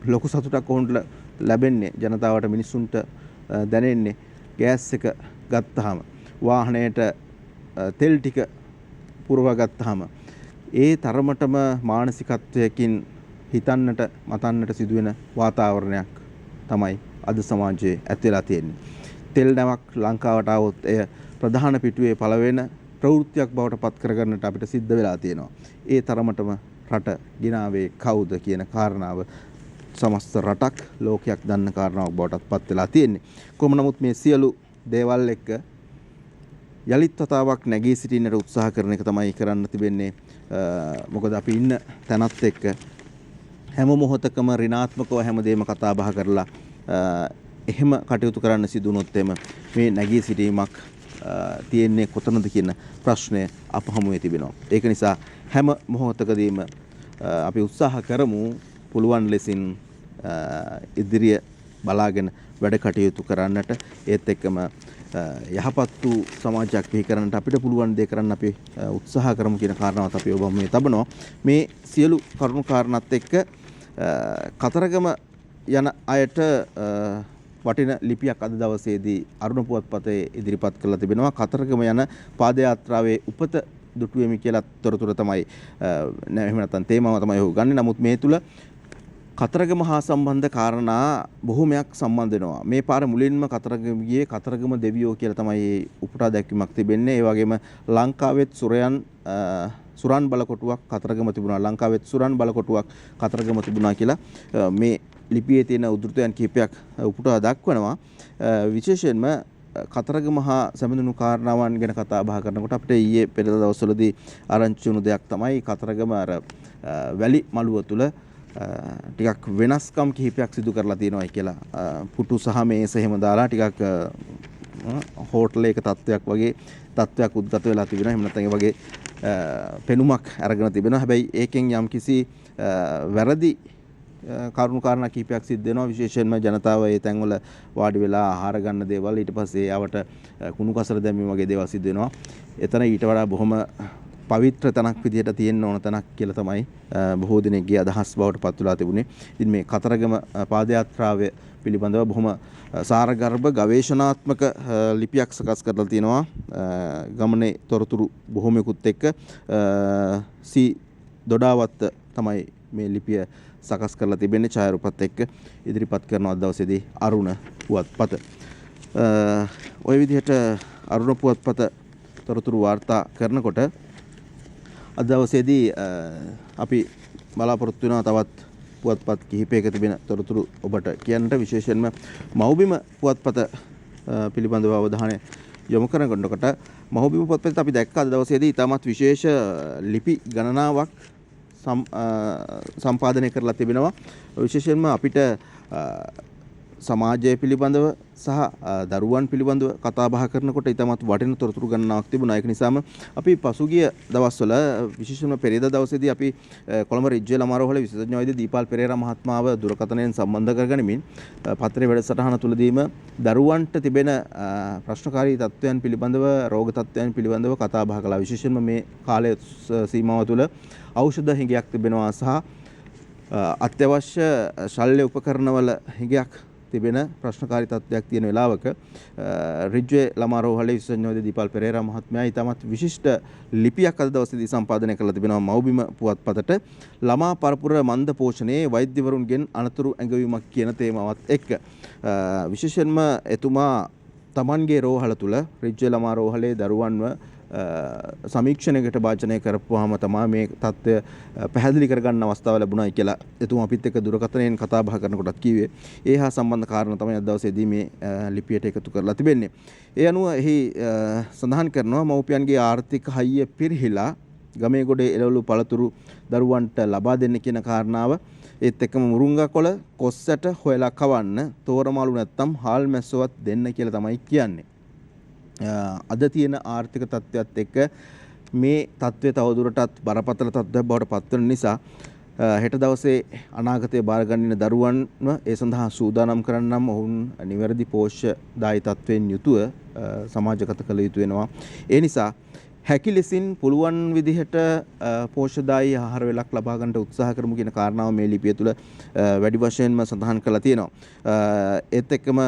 ලොකු සතුටක් ඔවුන්ට ලැබෙන්නේ ජනතාවට මිනිස්සුන්ට දැනෙන්නේ ගෑස් එක ගත්තාම වාහනයට තෙල් ටික පුරවා ගත්තාම ඒ තරමටම මානසිකත්වයකින් හිතන්නට මතන්නට සිදුවෙන වාතාවරණයක් තමයි අද සමාජයේ ඇතිලා තියෙන්නේ. තෙල් නැවක් ලංකාවට આવොත් එය ප්‍රධාන පිටුවේ පළවෙන ප්‍රවෘත්තියක් බවට පත් කරගන්නට අපිට සිද්ධ වෙලා තියෙනවා. ඒ තරමටම රට ගිනාවේ කවුද කියන කාරණාව සමස්ත රටක් ලෝකයක් දන්න කාරණාවක් බවට පත් වෙලා තියෙන්නේ. කොහොම නමුත් මේ සියලු දේවල් එක්ක යලිත් වතාවක් නැගී සිටින්නට උත්සාහ කරන එක තමයි කරන්න තිබෙන්නේ. මොකද අපි ඉන්න තැනත් එක්ක හැම මොහොතකම ඍණාත්මකව හැමදේම කතා බහ කරලා එහෙම කටයුතු කරන්න සිදු වුණොත් එම මේ නැගී සිටීමක් තියෙන්නේ කොතනද කියන ප්‍රශ්නය අප හමුවේ තිබෙනවා. ඒක නිසා හැම මොහොතකදීම අපි උත්සාහ කරමු පුළුවන් ලෙසින් ඉදිරිය බලාගෙන වැඩ කටයුතු කරන්නට. ඒත් එක්කම යහපත් වූ සමාජයක් බිහි කරන්නට අපිට පුළුවන් දේ කරන්න අපි උත්සාහ කරමු කියන කාරණාවත් අපි ඔබ මේ තබනවා. මේ සියලු කරුණු කාරණාත් එක්ක කතරගම යන අයට වටින ලිපියක් අද දවසේදී අරුණ පුවත්පතේ ඉදිරිපත් කරලා තිබෙනවා. කතරගම යන පාදයාත්‍රාවේ උපත දුටුවෙමි කියලා තොරතුර තමයි එහෙම නැත්නම් තේමාව තමයි ඔහු ගන්නේ. නමුත් මේ තුල කතරගම හා සම්බන්ධ කාරණා බොහෝමයක් සම්බන්ධ වෙනවා. මේ පාර මුලින්ම කතරගම ගියේ කතරගම දෙවියෝ කියලා තමයි උපුටා දැක්වීමක් තිබෙන්නේ. ඒ වගේම ලංකාවෙත් සුරන් බලකොටුවක් කතරගම තිබුණා. ලංකාවෙත් සුරන් බලකොටුවක් කතරගම තිබුණා කියලා මේ ලිපියේ තියෙන උද්ෘතයන් කිහිපයක් උපුටා දක්වනවා. විශේෂයෙන්ම කතරගම හා සම්බන්ධුණු කාරණාවන් ගැන කතා බහ කරනකොට අපිට ඊයේ පෙරේද දවස්වලදී ආරංචි වුණු දෙයක් තමයි කතරගම අර වැලි මළුව තුල ටිකක් වෙනස්කම් කිහිපයක් සිදු කරලා තියෙනවා කියලා. පුටු සහ මේස එහෙම දාලා ටිකක් හෝටලයක තත්ත්වයක් වගේ තත්ත්වයක් උද්ගත වෙලා තිබෙනවා. එහෙම නැත්නම් ඒ වගේ පෙනුමක් අරගෙන තිබෙනවා. හැබැයි ඒකෙන් යම්කිසි වැරදි කරුණු කාරණා කිහිපයක් සිද්ධ වෙනවා. විශේෂයෙන්ම ජනතාව ඒ තැන්වල වාඩි වෙලා ආහාර ගන්න දේවල් ඊට පස්සේ යාවට කුණු කසල දැමීම වගේ දේවල් සිද්ධ වෙනවා. එතන ඊට වඩා බොහොම පවිත්‍ර තනක් විදියට තියෙන්න ඕන තනක් කියලා තමයි බොහෝ දෙනෙක්ගේ අදහස් බවට පත් වෙලා තිබුණේ. ඉතින් මේ කතරගම පාදයාත්‍රාවේ පිළිබඳව බොහොම සාරගර්භ ගවේෂණාත්මක ලිපියක් සකස් කරලා තියෙනවා. ගමනේ තොරතුරු බොහොමයකුත් එක්ක සී දොඩාවත්ත තමයි මේ ලිපිය සකස් කරලා තිබෙන්නේ. ඡායාරූපත් එක්ක ඉදිරිපත් කරන අද දවසේදී අරුණ පුවත්පත. ওই විදිහට අරුණ පුවත්පත තොරතුරු වාර්තා කරනකොට අද දවසේදී අපි බලාපොරොත්තු වෙනවා තවත් පුවත්පත් කිහිපයක තිබෙන තොරතුරු ඔබට කියන්නට. විශේෂයෙන්ම මව්බිම පුවත්පත පිළිබඳව අවධානය යොමු කරනකොට මව්බිම පුවත්පතත් අපි දැක්ක අද දවසේදී ඉතාමත් විශේෂ ලිපි ගණනාවක් සම්පාදනය කරලා තිබෙනවා. විශේෂයෙන්ම අපිට සමාජය පිළිබඳව සහ දරුවන් පිළිබඳව කතා බහ කරනකොට ඉතාමත් වටින තොරතුරු ගණනාවක් තිබුණා. ඒක නිසාම අපි පසුගිය දවස්වල විශේෂයෙන්ම පෙරේදා දවසේදී අපි කොළඹ රිජ්වේ ළමාරෝහලේ විශේෂඥ වෛද්‍ය දීපාල් පෙරේරා මහත්මාව දුරකථනයෙන් සම්බන්ධ කරගනිමින් පත්‍රයේ වැඩසටහන තුලදීම දරුවන්ට තිබෙන ප්‍රශ්නකාරී තත්ත්වයන් පිළිබඳව රෝග තත්ත්වයන් පිළිබඳව කතා බහ කළා. විශේෂයෙන්ම මේ කාලය සීමාව තුළ ඖෂධ හිඟයක් තිබෙනවා සහ අත්‍යවශ්‍ය ශල්‍ය උපකරණවල හිඟයක් තිබෙන ප්‍රශ්නකාරී තත්ත්වයක් තියෙන වෙලාවක රිජ්වේ ළමාරෝහලේ විශේෂඥ වෛද්‍ය දීපාල් පෙරේරා මහත්මයා ඊටමත් විශිෂ්ට ලිපියක් අද දවසේදී සම්පාදනය කරලා තිබෙනවා මව්බිම පුවත්පතට. ළමා පරපුර මන්ද පෝෂණයේ වෛද්‍යවරුන්ගෙන් අනතුරු ඇඟවීමක් කියන තේමාවත් එක්ක විශේෂයෙන්ම එතුමා තමන්ගේ රෝහල තුල රිජ්වේ ළමාරෝහලේ දරුවන්ව සමීක්ෂණයකට භාජනය කරපුවාම තමයි මේ தත්ත්වය පැහැදිලි කරගන්න අවස්ථාව ලැබුණායි කියලා එතුමා අපිත් එක්ක දුරකථනයෙන් කතා බහ කරනකොටත් කිව්වේ. ඒ හා සම්බන්ධ කාරණා තමයි අද දවසේදී මේ ලිපියට එකතු කරලා තිබෙන්නේ. ඒ අනුව එහි සඳහන් කරනවා මව්පියන්ගේ ආර්ථික හයිය පිරිහිලා ගමේ ගොඩේ එළවලු පළතුරු දරුවන්ට ලබා දෙන්න කියන කාරණාව ඒත් එක්කම මුරුංගා කොළ කොස්සට හොයලා කවන්න තෝරමාළු නැත්තම් හාල් මැස්සවත් දෙන්න කියලා තමයි කියන්නේ. අද තියෙන ආර්ථික තත්ත්වයක් එක්ක මේ තත්ත්වය තවදුරටත් බරපතල තත්ත්වයක් බවට පත්වන නිසා හෙට දවසේ අනාගතයේ බාරගන්න දරුවන්ව ඒ සඳහා සූදානම් කරන්නම් ඔවුන් නිවැරදි පෝෂ්‍යදායී තත්ත්වයෙන් යුතුව සමාජගත කළ යුතු වෙනවා. ඒ නිසා හැකි ලෙසින් පුළුවන් විදිහට පෝෂ්‍යදායී ආහාර වේලක් ලබා ගන්නට උත්සාහ කරමු කියන කාරණාව මේ ලිපිය තුළ වැඩි වශයෙන්ම සඳහන් කරලා තියෙනවා. ඒත් එක්කම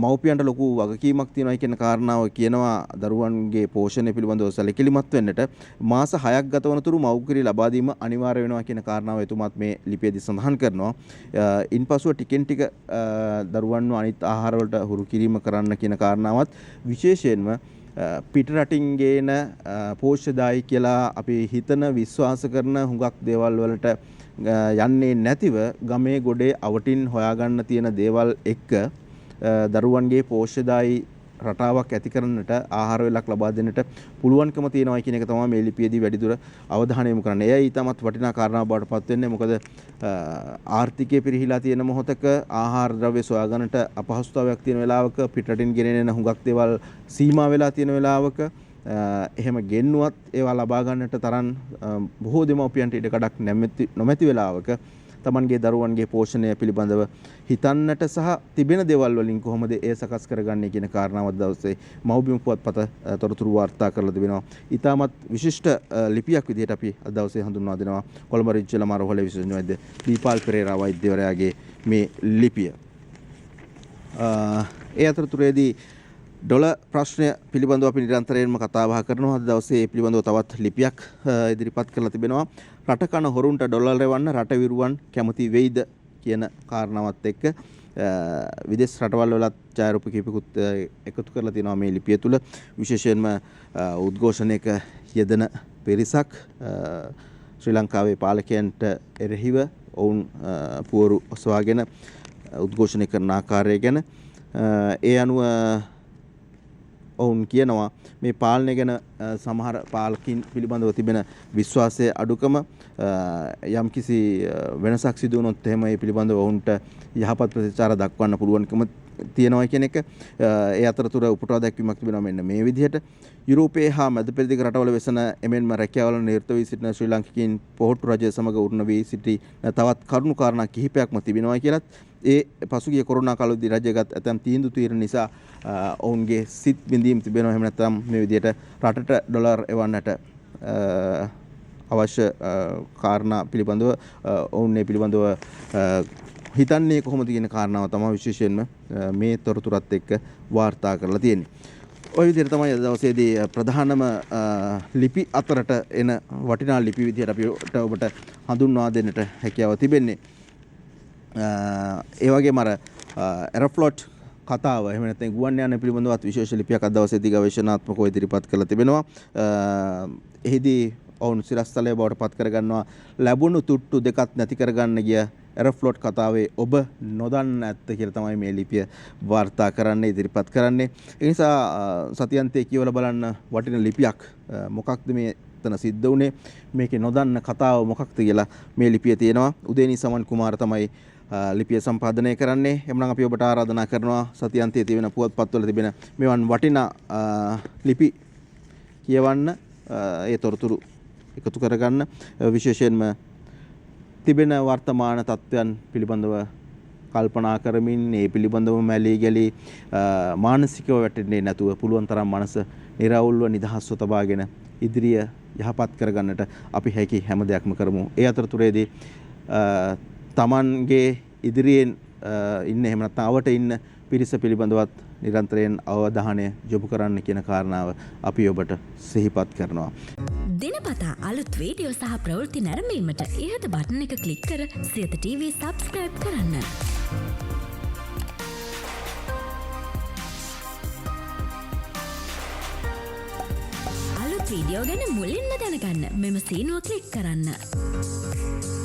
මව්පියන්ට ලොකු වගකීමක් තියෙනවා කියන කාරණාව කියනවා දරුවන්ගේ පෝෂණය පිළිබඳව සැලකිලිමත් වෙන්නට මාස 6ක් ගත වනතුරු මව්කිරි ලබා දීම අනිවාර්ය වෙනවා කියන කාරණාව එතුමාත් මේ ලිපියේදී සඳහන් කරනවා. ඉන්පසුව ටිකෙන් ටික දරුවන්ව අනිත් ආහාර වලට හුරු කිරීම කරන්න කියන කාරණාවත් විශේෂයෙන්ම පිට රටින් ගේන පෝෂ්‍යදායී කියලා අපි හිතන විශ්වාස කරන හුඟක් දේවල් වලට යන්නේ නැතිව ගමේ ගොඩේ අවටින් හොයාගන්න තියෙන දේවල් එක්ක දරුවන්ගේ පෝෂ්‍යදායී රටාවක් ඇති කරන්නට ආහාර වේලක් ලබා දෙන්නට පුළුවන්කම තියෙනවා කියන එක තමයි මේ ලිපියේදී වැඩිදුර අවධානය යොමු කරන්නේ. එයයි ඊටමත් වටිනා කාරණාවක් බවට පත් වෙන්නේ. මොකද ආර්ථිකය පිරිහිලා තියෙන මොහොතක ආහාර ද්‍රව්‍ය සොයා ගන්නට අපහසුතාවයක් තියෙන වෙලාවක පිටරටින් ගෙනෙන හුඟක් දේවල් සීමා වෙලා තියෙන වෙලාවක එහෙම ගෙන්නුවත් ඒවා ලබා ගන්නට තරම් බොහෝ දෙමව්පියන්ට ඉඩකඩක් නොමැති වෙලාවක තමන්ගේ දරුවන්ගේ පෝෂණය පිළිබඳව හිතන්නට සහ තිබෙන දේවල් වලින් කොහොමද ඒ සකස් කරගන්නේ කියන කාරණාව දවසේ මව්බිම පුවත්පත තොරතුරු වාර්තා කරලා දෙනවා. ඊටමත් විශිෂ්ට ලිපියක් විදිහට අපි අද දවසේ හඳුන්වා දෙනවා කොළඹ රිජ්ජල මරහොලේ විශේෂඥ වෛද්‍ය දීපාල් පෙරේරා වෛද්‍යවරයාගේ මේ ලිපිය. ඒ අතරතුරේදී ඩොලර් ප්‍රශ්නය පිළිබඳව අපි නිරන්තරයෙන්ම කතා බහ කරනවා. අද දවසේ ඒ පිළිබඳව තවත් ලිපියක් ඉදිරිපත් කරලා තිබෙනවා. රට කන හොරුන්ට ඩොලර් රැවන්න රට විරුවන් කැමති වෙයිද කියන කාරණාවත් එක්ක විදේශ රටවල් වලත් ඡායාරූප කිහිපකුත් එකතු කරලා තියෙනවා මේ ලිපිය තුල. විශේෂයෙන්ම උද්ඝෝෂණයක යෙදෙන පිරිසක් ශ්‍රී ලංකාවේ පාලකයන්ට එරෙහිව ඔවුන් පුවරු ඔසවාගෙන උද්ඝෝෂණය කරන ආකාරය ගැන ඒ අනුව ඔවුන් කියනවා මේ පාලනය ගැන සමහර පාලකින් පිළිබඳව තිබෙන විශ්වාසයේ අඩුකම යම්කිසි වෙනසක් සිදු වුණොත් එහෙම ඒ පිළිබඳව ඔවුන්ට යහපත් ප්‍රතිචාර දක්වන්න පුළුවන්කම තියෙනවා කියන එක. ඒ අතරතුර උපුටා දැක්වීමක් තිබෙනවා මෙන්න මේ විදිහට. යුරෝපයේ හා මැද පෙරදිග රටවල වෙසෙන එමෙන්ම රැකියාවල නිරත වී සිටින ශ්‍රී ලාංකිකයින් පොහොට්ටු රජය සමග උරුණ වී සිටි තවත් කරුණු කාරණා කිහිපයක්ම තිබෙනවා කියලත් ඒ පසුගිය කොරෝනා කාලෙදී රජයගත් ඇතම් තීන්දුව නිසා ඔවුන්ගේ සිත් බිඳීම් තිබෙනවා. එහෙම නැත්නම් මේ විදිහට රටට ඩොලර් එවන්නට අවශ්‍ය කාරණා පිළිබඳව ඔවුන් මේ පිළිබඳව හිතන්නේ කොහොමද කියන කාරණාව තමයි විශේෂයෙන්ම මේ තොරතුරත් එක්ක වාර්තා කරලා තියෙන්නේ. ওই විදිහට තමයි අද දවසේදී ප්‍රධානම ලිපි අතරට එන වටිනා ලිපි විදිහට අපිට ඔබට හඳුන්වා දෙන්නට හැකියාව තිබෙන්නේ. ඒ වගේම අර එරොෆ්ලොට් කතාව එහෙම නැත්නම් ගුවන් යාන පිළිබඳවත් විශේෂ ලිපියක් අද දවසේදී ගවේෂණාත්මකව ඉදිරිපත් කරලා තිබෙනවා. එහිදී ඔවුන් සිරස්තලයේ බවට පත් කරගන්නවා ලැබුණු තුට්ටු දෙකක් නැති කරගන්න ගිය එරොෆ්ලොට් කතාවේ ඔබ නොදන්න ඇත්ත කියලා තමයි මේ ලිපිය වාර්තා කරන්නේ ඉදිරිපත් කරන්නේ. ඒ නිසා සතියන්තයේ කියවලා බලන්න වටින ලිපියක් මොකක්ද මේ තන සිද්ධ වුණේ මේකේ නොදන්න කතාව මොකක්ද කියලා මේ ලිපියේ තියෙනවා. උදේනී සමන් කුමාර තමයි ලිපිය සම්පාදනය කරන්නේ. එhmenan අපි ඔබට ආරාධනා කරනවා සතියන්තයේ තිබෙන පුවත්පත්වල තිබෙන මෙවන් වටිනා ලිපි කියවන්න ඒ තොරතුරු එකතු කරගන්න විශේෂයෙන්ම තිබෙන වර්තමාන තත්ත්වයන් පිළිබඳව කල්පනා කරමින් ඒ පිළිබඳව මැලී ගැලී මානසිකව වැටෙන්නේ නැතුව පුළුවන් තරම් මනස නිරවුල්ව නිදහස්ව තබාගෙන ඉදිරිය යහපත් කරගන්නට අපි හැකි හැම දෙයක්ම කරමු. ඒ අතරතුරේදී තමන්ගේ ඉදිරියෙන් ඉන්න එහෙම නැත්නම් අවට ඉන්න පිරිස පිළිබඳවත් නිරන්තරයෙන් අවධානය යොමු කරන්න කියන කාරණාව අපි ඔබට සිහිපත් කරනවා. දිනපතා අලුත් වීඩියෝ සහ ප්‍රවෘත්ති නැරඹීමට ඉහත බටන් එක ක්ලික් කර සියත TV සබ්ස්ක්‍රයිබ් කරන්න. අලුත් වීඩියෝ ගැන මුලින්ම දැනගන්න මෙම සීනුව ක්ලික් කරන්න.